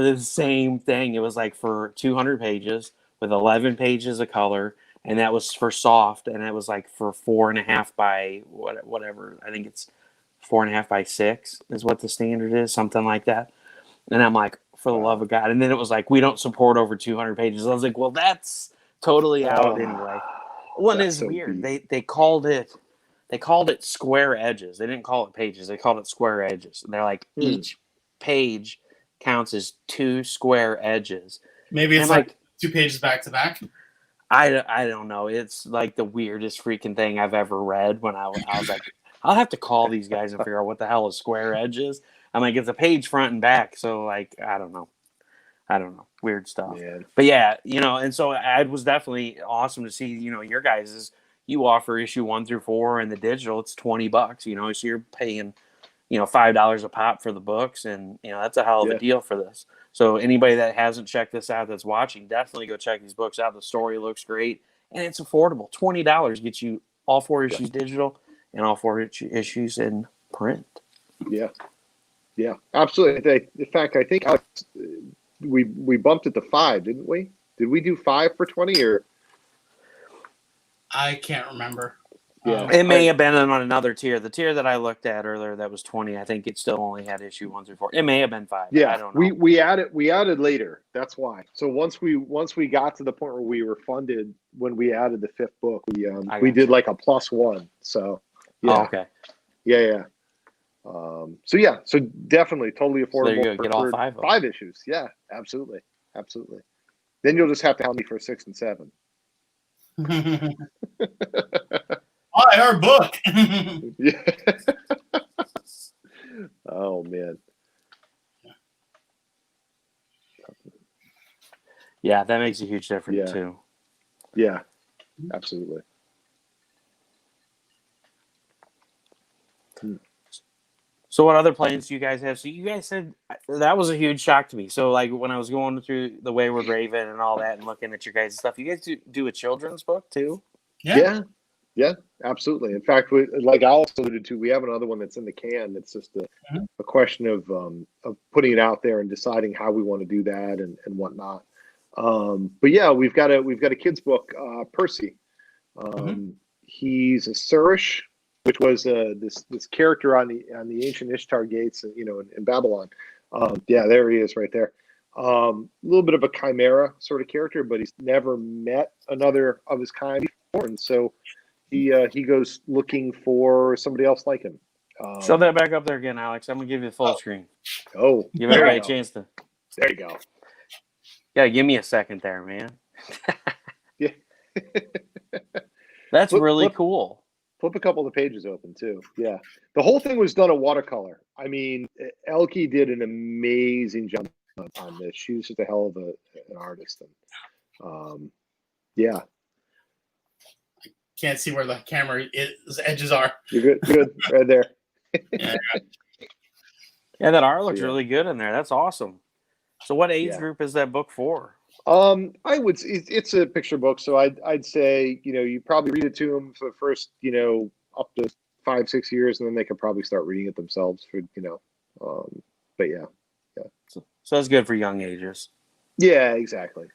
the same thing. It was like for 200 pages with 11 pages of color. And that was for soft. And it was like for 4.5 by whatever. I think it's 4.5 by 6 is what the standard is. Something like that. And I'm like, for the love of God. And then it was like, we don't support over 200 pages. I was like, well, that's totally out anyway. One is so weird. They called it square edges. They didn't call it pages. They called it square edges. And they're like, each page counts as 2 square edges. Maybe it's like 2 pages back to back. I don't know. It's like the weirdest freaking thing I've ever read. When I was like, I'll have to call these guys and figure out what the hell a square edge is. I'm like, it's a page front and back. So like, I don't know. Weird stuff. Man. But yeah, and so it was definitely awesome to see, your guys's, you offer issue 1 through 4 and the digital, it's $20, so you're paying, $5 a pop for the books. And, that's a hell of a deal for this. So anybody that hasn't checked this out that's watching, definitely go check these books out. The story looks great and it's affordable. $20 gets you all 4 issues digital and all 4 issues in print. Yeah, absolutely. In fact, I think Alex, we bumped it to 5, didn't we? Did we do 5 for 20 or? I can't remember. Yeah, it may have been on another tier. The tier that I looked at earlier that was 20. I think it still only had issue 1 through 4. It may have been 5. Yeah, I don't know. We added later. That's why. So once we got to the point where we were funded, when we added the 5th book, we did like a +1. So yeah. Oh, okay. Yeah. So definitely totally affordable. So there you go. Get all 5 of them. 5 issues. Yeah, absolutely. Then you'll just have to help me for 6 and 7. Buy our book. Yeah. Oh man. Yeah, that makes a huge difference too. Yeah, absolutely. So what other plans do you guys have? So you guys said that was a huge shock to me. So like when I was going through the Wayward Raven and all that and looking at your guys' stuff, you guys do a children's book too? Yeah, absolutely. In fact, like Alex alluded to, we have another one that's in the can. It's just a question of putting it out there and deciding how we want to do that and whatnot. But yeah, we've got a kid's book, Percy. He's a Surish, which was this character on the ancient Ishtar gates, in Babylon. There he is right there. A little bit of a chimera sort of character, but he's never met another of his kind before, and so he goes looking for somebody else like him. Show that back up there again, Alex. I'm gonna give you the full screen. Oh, give everybody a chance to. There you go. Yeah, give me a second there, man. Yeah, that's really cool. Flip a couple of the pages open too. Yeah, the whole thing was done in watercolor. I mean, Elke did an amazing job on this. She was just a hell of an artist, and yeah. Can't see where the camera edges are. You're good, right there. Yeah, that art looks really good in there. That's awesome. So, what age group is that book for? It's a picture book, so I'd say you probably read it to them for the first up to 5-6 years, and then they could probably start reading it themselves for but yeah. So that's good for young ages. Yeah, exactly.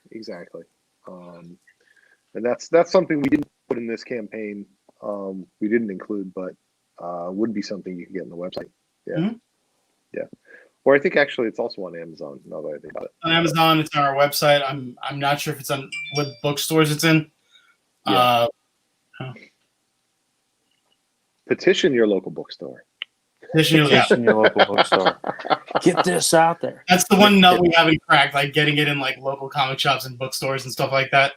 And that's something we didn't put in this campaign. We didn't include, but would be something you can get on the website. Yeah. Or I think actually it's also on Amazon. Now that I think about it. On Amazon, it's on our website. I'm not sure if it's on what bookstores it's in. Yeah. Petition your local bookstore. Petition your local bookstore. Get this out there. That's the one nut we haven't cracked, like getting it in like local comic shops and bookstores and stuff like that.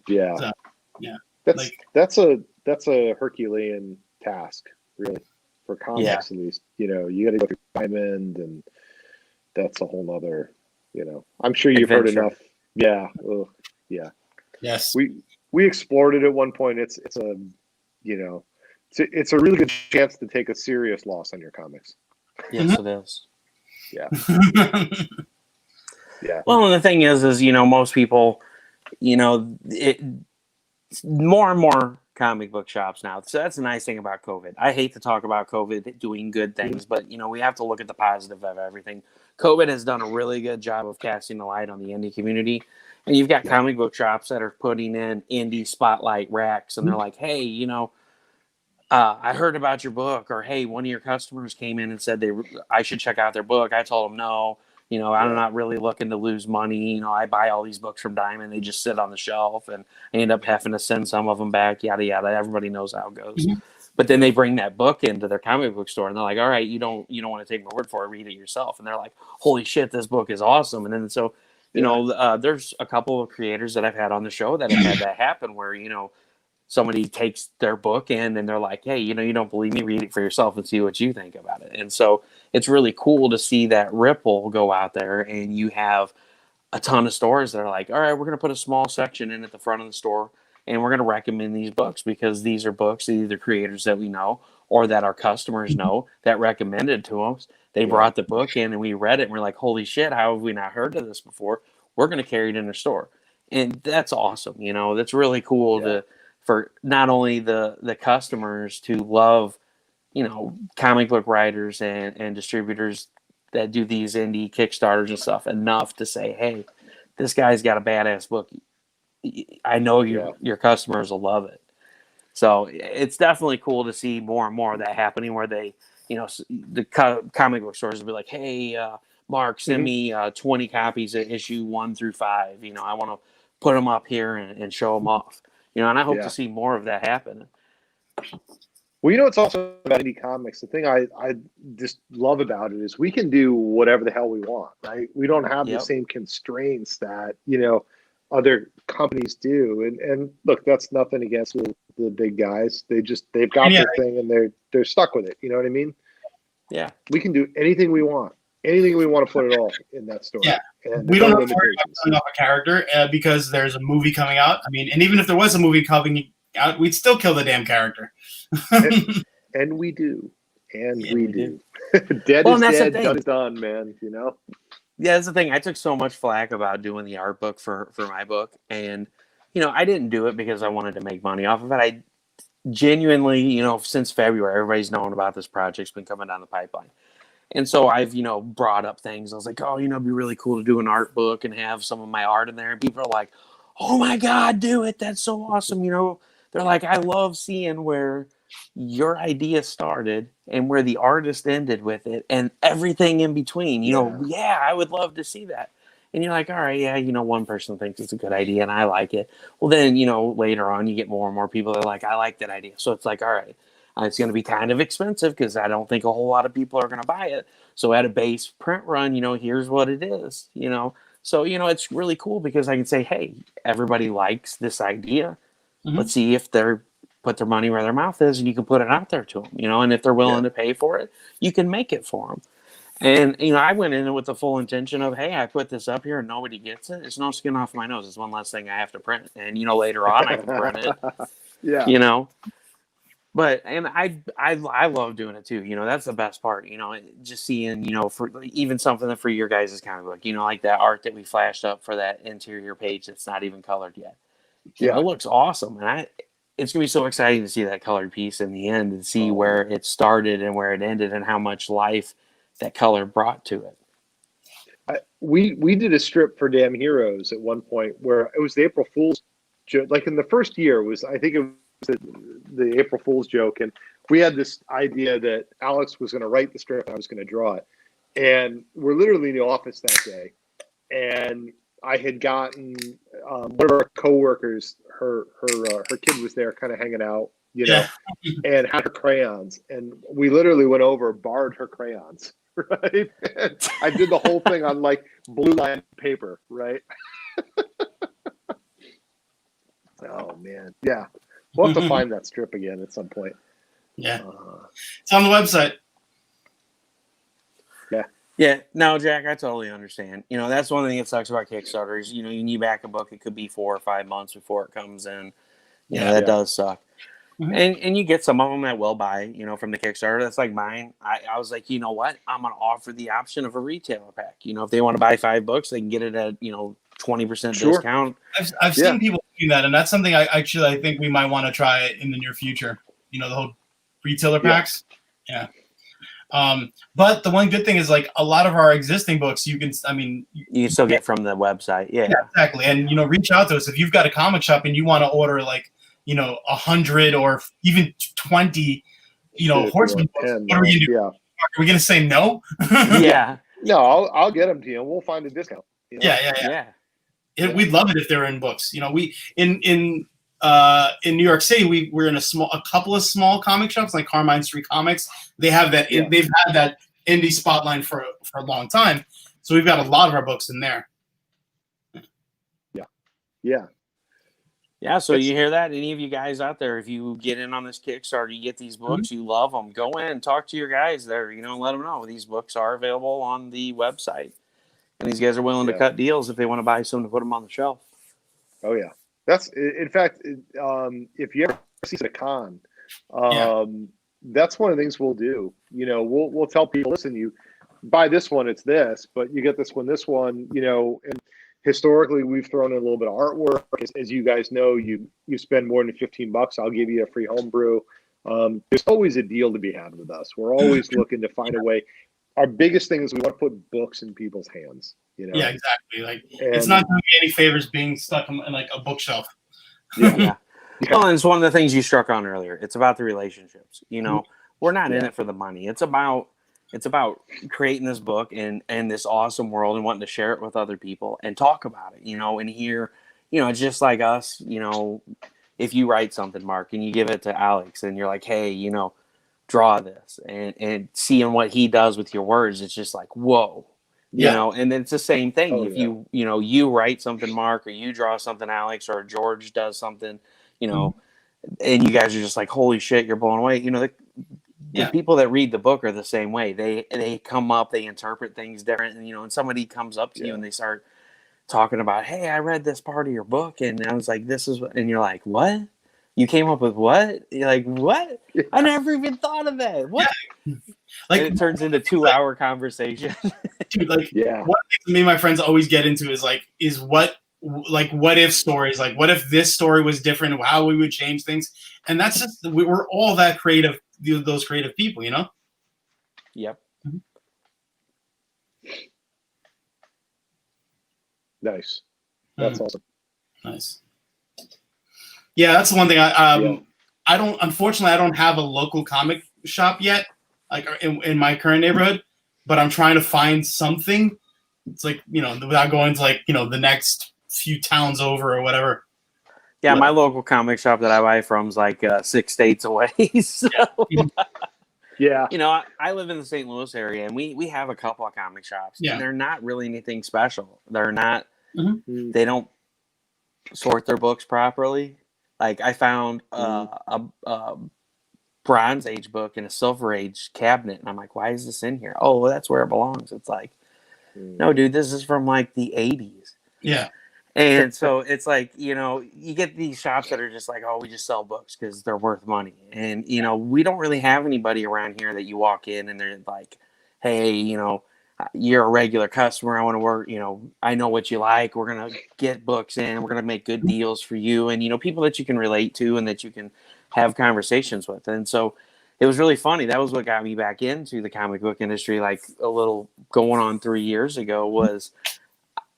Yeah. So, yeah. That's a Herculean task, really, for comics at least. You know, you got to go through Diamond, and that's a whole nother. You know, I'm sure you've heard enough. Yeah. Ugh, yeah. Yes. We explored it at one point. It's a, you know, it's a really good chance to take a serious loss on your comics. Yes, it is. Yeah. Yeah. Well, and the thing is, you know, most people, you know, more and more comic book shops now. So that's the nice thing about COVID. I hate to talk about COVID doing good things, but, you know, we have to look at the positive of everything. COVID has done a really good job of casting the light on the indie community. And you've got comic book shops that are putting in indie spotlight racks, and they're like, hey, you know, I heard about your book, or hey, one of your customers came in and said I should check out their book. I told them no. You know, I'm not really looking to lose money. You know, I buy all these books from Diamond. They just sit on the shelf, and I end up having to send some of them back, yada, yada. Everybody knows how it goes. Mm-hmm. But then they bring that book into their comic book store, and they're like, all right, you don't want to take my word for it. Read it yourself. And they're like, holy shit, this book is awesome. And then so, you know, there's a couple of creators that I've had on the show that have had that happen where, you know, somebody takes their book in and they're like, hey, you know, you don't believe me, read it for yourself and see what you think about it. And so it's really cool to see that ripple go out there, and you have a ton of stores that are like, all right, we're going to put a small section in at the front of the store, and we're going to recommend these books because these are books, either creators that we know or that our customers know that recommended to us. They brought the book in and we read it and we're like, holy shit, how have we not heard of this before? We're going to carry it in the store. And that's awesome. You know, that's really cool for not only the customers to love, you know, comic book writers and distributors that do these indie Kickstarters and stuff enough to say, hey, this guy's got a badass book. I know your customers will love it. So it's definitely cool to see more and more of that happening where they, you know, the comic book stores will be like, hey, Mark, send me 20 copies of issue 1 through 5. You know, I want to put them up here and show them off. You know, and I hope to see more of that happen. Well, you know, it's also about indie comics. The thing I just love about it is we can do whatever the hell we want, right? We don't have the same constraints that, you know, other companies do. And look, that's nothing against the big guys. They've got their thing and they're stuck with it. You know what I mean? Yeah. We can do anything we want. Anything we want to put it all in that story. Yeah. And we don't have to worry about putting up a character because there's a movie coming out. I mean, and even if there was a movie coming out, we'd still kill the damn character. and we do. And we do. Dead is dead, done is done, man. You know? Yeah, that's the thing. I took so much flack about doing the art book for my book. And, you know, I didn't do it because I wanted to make money off of it. I genuinely, you know, since February, everybody's known about this project. It's been coming down the pipeline. And so I've, you know, brought up things. I was like, oh, you know, it'd be really cool to do an art book and have some of my art in there. And people are like, oh, my God, do it. That's so awesome. You know, they're like, I love seeing where your idea started and where the artist ended with it and everything in between. You know, I would love to see that. And you're like, all right, you know, one person thinks it's a good idea and I like it. Well, then, you know, later on you get more and more people that are like, I like that idea. So it's like, all right. It's going to be kind of expensive because I don't think a whole lot of people are going to buy it. So at a base print run, you know, here's what it is, you know. So, you know, it's really cool because I can say, hey, everybody likes this idea. Mm-hmm. Let's see if they're put their money where their mouth is and you can put it out there to them, you know. And if they're willing to pay for it, you can make it for them. And, you know, I went in with the full intention of, hey, I put this up here and nobody gets it. It's no skin off my nose. It's one less thing I have to print. And, you know, later on I can print it, you know. But and I love doing it too. You know, that's the best part. You know, just seeing, you know, for even something that for your guys' comic book, you know, like that art that we flashed up for that interior page that's not even colored yet. You know, it looks awesome, and it's gonna be so exciting to see that colored piece in the end and see where it started and where it ended and how much life that color brought to it. We did a strip for Damn Heroes at one point where it was the April Fool's joke. Like in the first year I think it was the April Fool's joke, and we had this idea that Alex was going to write the strip and I was going to draw it, And we're literally in the office that day, and I had gotten one of our coworkers, her kid was there, kind of hanging out, you know, and had her crayons, and we literally went over, borrowed her crayons, right? And I did the whole thing on like blue line paper, right? Oh man, yeah, we'll have to find that strip again at some point. Yeah, it's on the website. Yeah, no, Jack, I totally understand. You know, that's one thing that sucks about Kickstarter is, you know, you back a book, it could be 4 or 5 months before it comes in. You know, that does suck. And you get some of them that will buy, you know, from the Kickstarter. That's like mine. I was like, you know what? I'm going to offer the option of a retailer pack. You know, if they want to buy 5 books, they can get it at, you know, 20% discount. I've seen people doing that, and that's something I think we might want to try in the near future. You know, the whole retailer packs. Yeah. But the one good thing is, like, a lot of our existing books, you can still get from the website. Yeah, exactly. And, you know, reach out to us if you've got a comic shop and you want to order, like, you know, 100 or even 20, you know, Horseman books. What are we gonna do? Are we gonna say no? Yeah. No, I'll get them to you, and we'll find a discount. You know? Yeah. We'd love it if they're in books. You know, we in New York City, we're in a couple of small comic shops like Carmine Street Comics. They have that. They've had that indie spotlight for a long time. So we've got a lot of our books in there. Yeah. So you hear that? Any of you guys out there, if you get in on this Kickstarter, you get these books, you love them, go in and talk to your guys there. You know, let them know these books are available on the website, and these guys are willing to cut deals if they want to buy some to put them on the shelf. Oh yeah. That's, in fact, if you ever see us at a con, that's one of the things we'll do. You know, we'll tell people, listen, you buy this one, it's this, but you get this one, you know, and historically we've thrown in a little bit of artwork. As you guys know, you spend more than $15, I'll give you a free homebrew. There's always a deal to be had with us. We're always looking to find a way. Our biggest thing is we want to put books in people's hands. You know? Yeah, exactly. Like, it's not doing any favors being stuck in like a bookshelf. Yeah. Well, and it's one of the things you struck on earlier. It's about the relationships. You know, we're not in it for the money. It's about creating this book and this awesome world and wanting to share it with other people and talk about it, you know, and hear, you know, it's just like us, you know, if you write something, Mark, and you give it to Alex and you're like, hey, you know, draw this, and seeing what he does with your words, it's just like, whoa. You know, and it's the same thing. If you write something, Mark, or you draw something, Alex, or George does something, you know, and you guys are just like, holy shit, you're blown away. You know, the people that read the book are the same way. They come up, they interpret things different, and you know, and somebody comes up to you and they start talking about, hey, I read this part of your book, and I was like, this is what, and you're like, what? You came up with what? You're like, what? I never even thought of that. What? Like, and it turns into 2-hour conversation. Dude, like, one thing me and my friends always get into is what if stories, like what if this story was different, how we would change things. And that's just, we're all that creative, those creative people, you know? Yep. Nice. That's awesome. Nice. Yeah, that's the one thing I don't have a local comic shop yet, like in my current neighborhood, but I'm trying to find something. It's like, you know, without going to, like, you know, the next few towns over or whatever. Yeah, my local comic shop that I buy from is like 6 states away. So, you know, I live in the St. Louis area, and we have a couple of comic shops, and they're not really anything special. They're not, they don't sort their books properly. Like, I found a Bronze Age book in a Silver Age cabinet, and I'm like, why is this in here? Oh, well, that's where it belongs. It's like, no, dude, this is from like the 80s. Yeah. And so it's like, you know, you get these shops that are just like, oh, we just sell books because they're worth money. And, you know, we don't really have anybody around here that you walk in and they're like, hey, you know, you're a regular customer. I want to work, you know, I know what you like. We're going to get books in. We're going to make good deals for you. And, you know, people that you can relate to and that you can have conversations with. And so it was really funny. That was what got me back into the comic book industry, like a little going on 3 years ago, was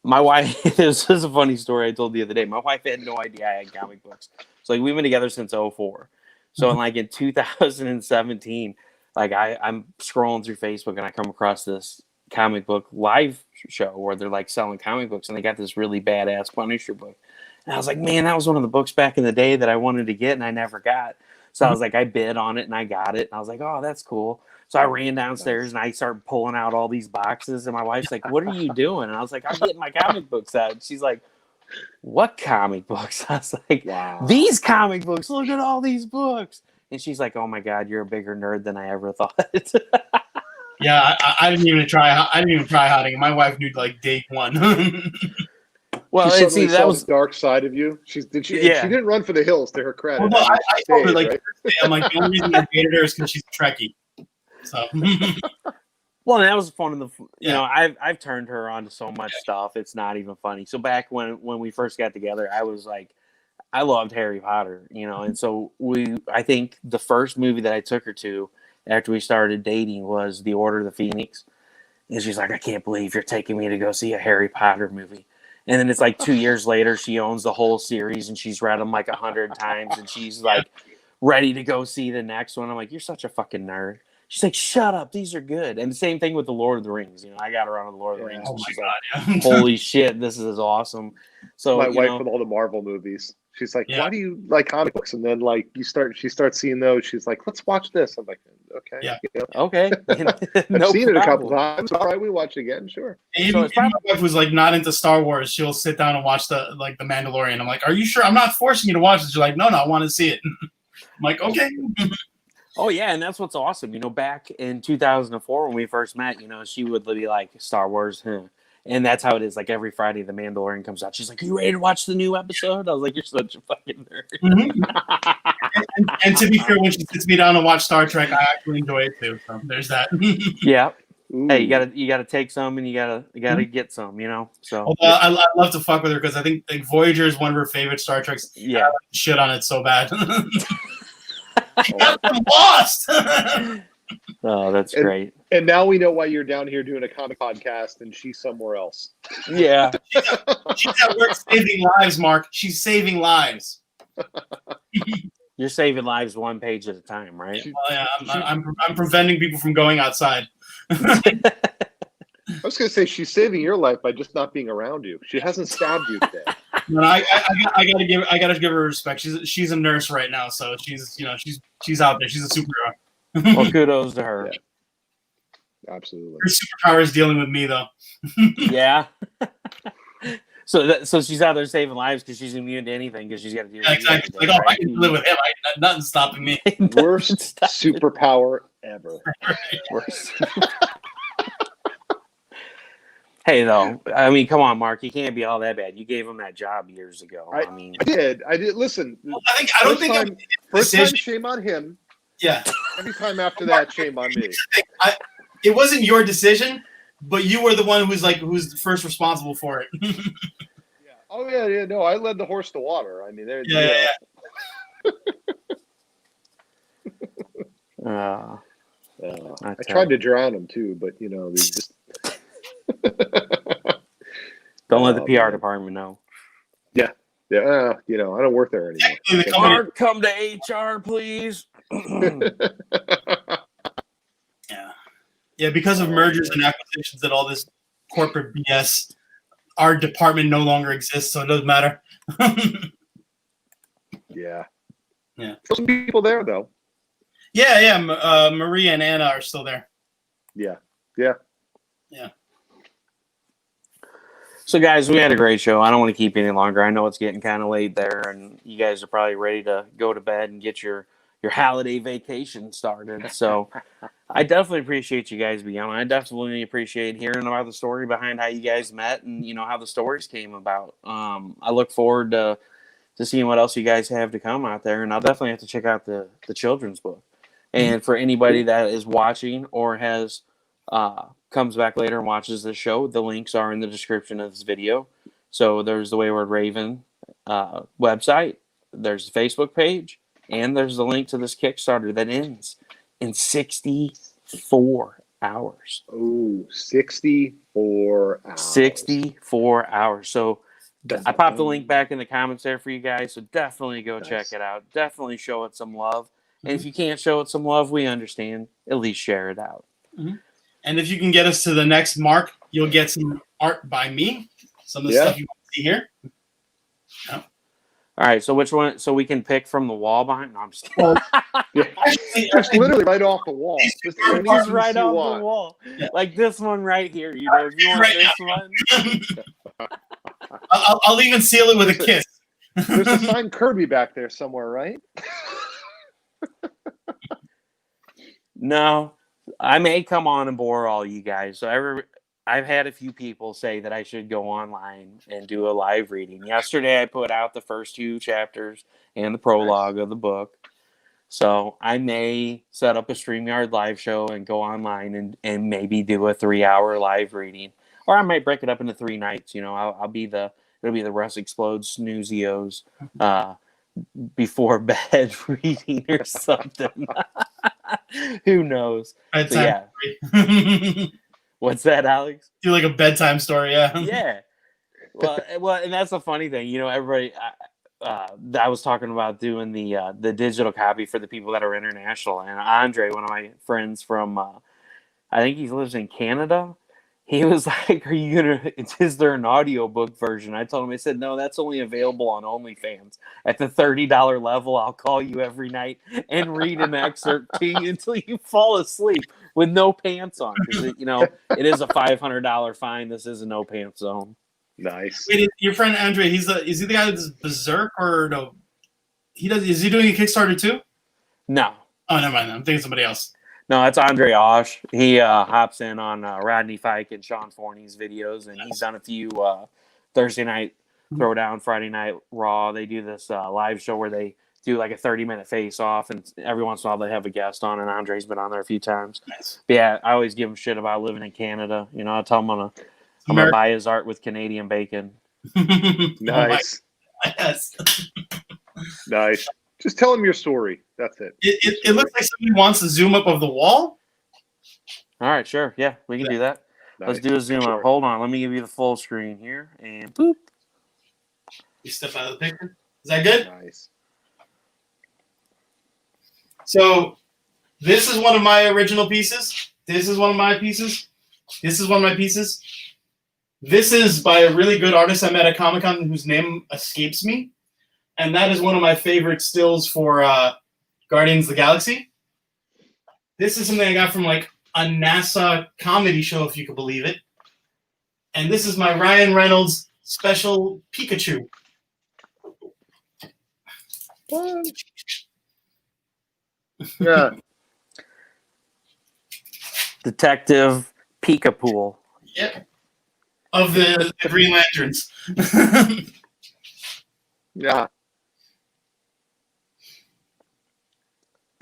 my wife. This is a funny story I told the other day. My wife had no idea I had comic books. So, like, we've been together since 2004. So in 2017, like I'm scrolling through Facebook and I come across this comic book live show where they're like selling comic books, and they got this really badass Punisher book. And I was like, man, that was one of the books back in the day that I wanted to get and I never got. So I was like, I bid on it and I got it. And I was like, oh, that's cool. So I ran downstairs and I started pulling out all these boxes. And my wife's like, what are you doing? And I was like, I'm getting my comic books out. And she's like, what comic books? I was like, Wow. these comic books. Look at all these books. And she's like, oh my God, you're a bigger nerd than I ever thought. Yeah, I didn't even try. I didn't even try hiding. My wife knew like day one. Well, she and see, saw that was the dark side of you. She Yeah. didn't run for the hills, to her credit. Well, no, I told her stayed, like, right? I'm like, the only reason I hated her is because she's a Trekkie. So well, and that was fun. You Yeah. know, I've turned her on to so much stuff. It's not even funny. So back when we first got together, I was like, I loved Harry Potter, you know, and so I think the first movie that I took her to after we started dating was The Order of the Phoenix. And she's like, I can't believe you're taking me to go see a Harry Potter movie. And then it's like 2 years later, she owns the whole series and she's read them like 100 times. And she's like ready to go see the next one. I'm like, you're such a fucking nerd. She's like, shut up. These are good. And the same thing with The Lord of the Rings. You know, I got her on The Lord of the Rings. oh And my she's god, like, holy shit, this is awesome. So My you wife know, with all the Marvel movies. She's like, Yeah. why do you like comic books? And then like she starts seeing those. She's like, let's watch this. I'm like, okay. Yeah. okay. I've No seen it a couple problem. times. All right, we watch it again. Sure. Even, it's even my wife was like not into Star Wars. She'll sit down and watch the Mandalorian. I'm like, are you sure? I'm not forcing you to watch it. She's like, no, I want to see it. I'm like, okay. Oh yeah, and that's what's awesome. You know, back in 2004 when we first met, you know, she would be like, Star Wars, huh? And that's how it is. Like every Friday, The Mandalorian comes out. She's like, "You ready to watch the new episode?" I was like, "You're such a fucking nerd." And to be fair, when she sits me down and watch Star Trek, I actually enjoy it too. So there's that. Yeah. Ooh. Hey, you gotta take some, and you gotta get some. You know. So Although I love to fuck with her because I think like Voyager is one of her favorite Star Treks. yeah. Shit on it so bad. I'm lost. Oh, that's great. And now we know why you're down here doing a comic podcast and she's somewhere else. Yeah. She's at work saving lives, Mark. She's saving lives. You're saving lives one page at a time, right? Well, yeah, I'm preventing people from going outside. I was going to say she's saving your life by just not being around you. She hasn't stabbed you today. No, I gotta give her respect. She's a nurse right now, so she's out there. She's a superhero. Well, kudos to her. Yeah. Absolutely. Her superpower is dealing with me, though. Yeah. So she's out there saving lives because she's immune to anything because she's got to do. Yeah, exactly. Like, I can live with him. Nothing's stopping me. Worst superpower ever. Worst. Hey, though, I mean, come on, Mark. You can't be all that bad. You gave him that job years ago. I did. Listen. I don't think first time, shame on him. Yeah. Every time after that, shame on me. It wasn't your decision, but you were the one who's first responsible for it. Yeah. Oh yeah. No, I led the horse to water. I mean, yeah. I tried to drown him too, but they just. Don't let the PR department know. Yeah. I don't work there anymore. Mark, come to HR, please. Yeah, because of mergers and acquisitions and all this corporate BS, our department no longer exists, so it doesn't matter. Yeah. Some people there though. Yeah. Maria and Anna are still there. Yeah. So, guys, we had a great show. I don't want to keep any longer. I know it's getting kind of late there, and you guys are probably ready to go to bed and get your holiday vacation started. So, I definitely appreciate you guys being on. I definitely appreciate hearing about the story behind how you guys met and how the stories came about. I look forward to seeing what else you guys have to come out there, and I'll definitely have to check out the children's book. And for anybody that is watching or has comes back later and watches the show, the links are in the description of this video. So there's the Wayward Raven website, there's the Facebook page, and there's the link to this Kickstarter that ends in 64 hours. Oh, 64 hours. 64 hours. So I popped the link back in the comments there for you guys. So definitely go check it out. Definitely show it some love. And if you can't show it some love, we understand. At least share it out. Mm-hmm. And if you can get us to the next mark, you'll get some art by me. Some of the stuff you want to see here. All right, so which one? So we can pick from the wall behind. No, I'm just kidding. Well, Just literally right off the wall. Just any Just piece right you off want. the wall, Yeah. like this one right here. You know, if you want Right this one. I'll even seal it with a kiss. There's a signed Kirby back there somewhere, right? No, I may come on and bore all you guys. So I've had a few people say that I should go online and do a live reading. Yesterday, I put out the first 2 chapters and the prologue of the book. So I may set up a StreamYard live show and go online and maybe do a 3-hour live reading. Or I might break it up into 3 nights. You know, it'll be the Russ Explodes Snoozios before bed reading or something. Who knows? So, yeah. What's that, Alex? Do like a bedtime story, yeah. Yeah. Well, and that's the funny thing. You know, everybody. I was talking about doing the digital copy for the people that are international, and Andre, one of my friends from, I think he lives in Canada. He was like, "Are you gonna? Is there an audiobook version?" I told him, I said, "No, that's only available on OnlyFans. At the $30 level, I'll call you every night and read an excerpt to you until you fall asleep with no pants on, because you know it is a $500 fine. This is a no pants zone." Nice. Wait, your friend Andre, is he the guy that does Berserk, or no? Is he doing a Kickstarter too? No. Oh, never mind. I'm thinking somebody else. No, that's Andre Osh. He hops in on Rodney Fike and Sean Forney's videos, and he's done a few Thursday night Throwdown, Friday night Raw. They do this live show where they do like a 30-minute face-off, and every once in a while they have a guest on, and Andre's been on there a few times. Nice. But yeah, I always give him shit about living in Canada. You know, I tell him I'm gonna buy his art with Canadian bacon. Nice. Yes. Nice. Just tell him your story. That's it. It looks like somebody wants a zoom up of the wall. All right, sure. Yeah, we can do that. Nice. Let's do a zoom Sure. up. Hold on. Let me give you the full screen here. And boop. You step out of the picture. Is that good? Nice. So this is one of my original pieces. This is one of my pieces. This is one of my pieces. This is by a really good artist I met at Comic-Con whose name escapes me. And that is one of my favorite stills for Guardians of the Galaxy. This is something I got from like a NASA comedy show, if you could believe it. And this is my Ryan Reynolds special Pikachu. Yeah. Detective Peekapool. Yep. Of the Green Lanterns. Yeah.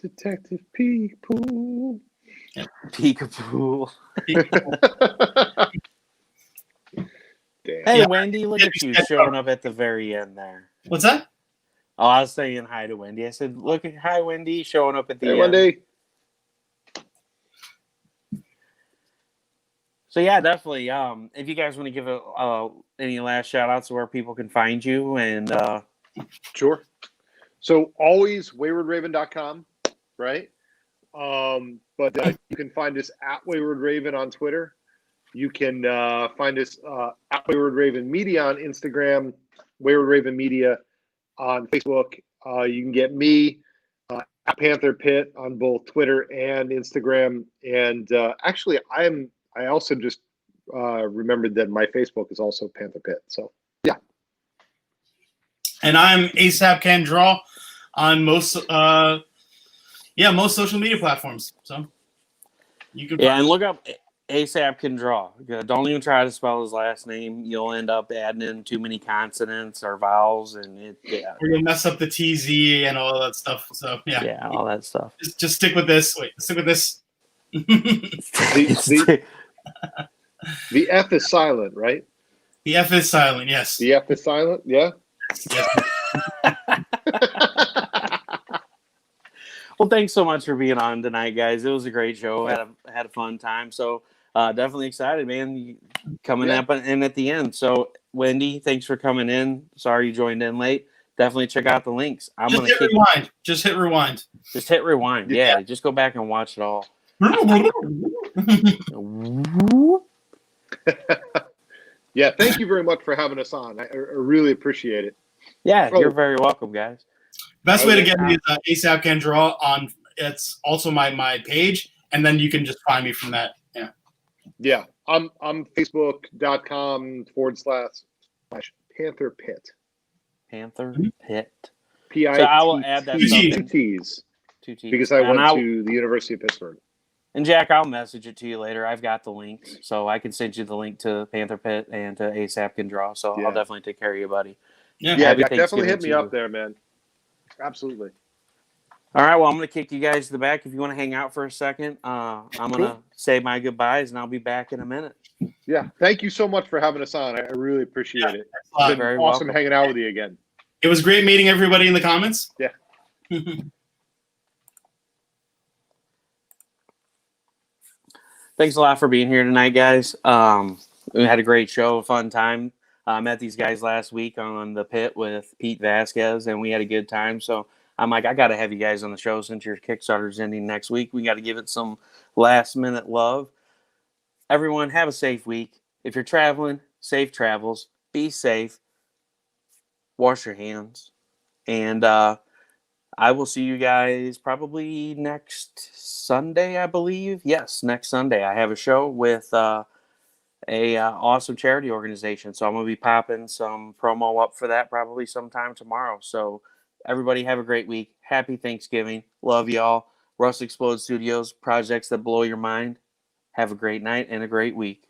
Detective Peekapool. Peekapool. Damn. Hey, Yeah. Wendy, look at you showing up at the very end there. What's that? Oh, I was saying hi to Wendy. I said, "Look at hi, Wendy, showing up at the Hey, end." Wendy. So yeah, definitely. If you guys want to give any last shout outs where people can find you, and Sure. So always waywardraven.com, right? But you can find us at Wayward Raven on Twitter. You can find us at Wayward Raven Media on Instagram, Wayward Raven Media on Facebook. You can get me at Panther Pit on both Twitter and Instagram. And actually, I also just remembered that my Facebook is also Panther Pit. So yeah. And I'm ASAP Can Draw on most social media platforms. So you can and look up ASAP Can Draw. Don't even try to spell his last name. You'll end up adding in too many consonants or vowels, and or you'll mess up the TZ and all that stuff. So yeah, all that stuff. Just stick with this. Stick with this. The F is silent, right? The F is silent. Yes. The F is silent. Yeah. Yes. Well, thanks so much for being on tonight, guys. It was a great show. Had a fun time. So definitely excited, man. Coming up in at the end. So Wendy, thanks for coming in. Sorry you joined in late. Definitely check out the links. Just hit rewind. Just hit rewind. Yeah, just go back and watch it all. Yeah, thank you very much for having us on. I really appreciate it. Yeah, you're very welcome, guys. Best way to get me is ASAP Can Draw on. It's also my page, and then you can just find me from that. Yeah. Yeah, I'm facebook.com/Panther Pit. Panther Pit. P-I-T. So I will add that Two stuff T's. in. 2 T's. 2 T's. Because I went to the University of Pittsburgh. And Jack, I'll message it to you later. I've got the links, so I can send you the link to Panther Pit and to ASAP Can Draw. So I'll definitely take care of you, buddy. Yeah, Jack, definitely hit me up there, man. Absolutely. All right, well, I'm going to kick you guys to the back. If you want to hang out for a second, I'm going to say my goodbyes, and I'll be back in a minute. Yeah, thank you so much for having us on. I really appreciate it. It's been very awesome welcome. hanging out with you again. It was great meeting everybody in the comments. Yeah. Thanks a lot for being here tonight, guys. We had a great show, a fun time. Met these guys last week on the pit with Pete Vasquez, and we had a good time. So I'm like, I got to have you guys on the show since your Kickstarter's ending next week. We got to give it some last-minute love. Everyone, have a safe week. If you're traveling, safe travels. Be safe. Wash your hands. And I will see you guys probably next Sunday, I believe. Yes, next Sunday. I have a show with a awesome charity organization. So I'm going to be popping some promo up for that probably sometime tomorrow. So everybody have a great week. Happy Thanksgiving. Love y'all. Russ Explode Studios, projects that blow your mind. Have a great night and a great week.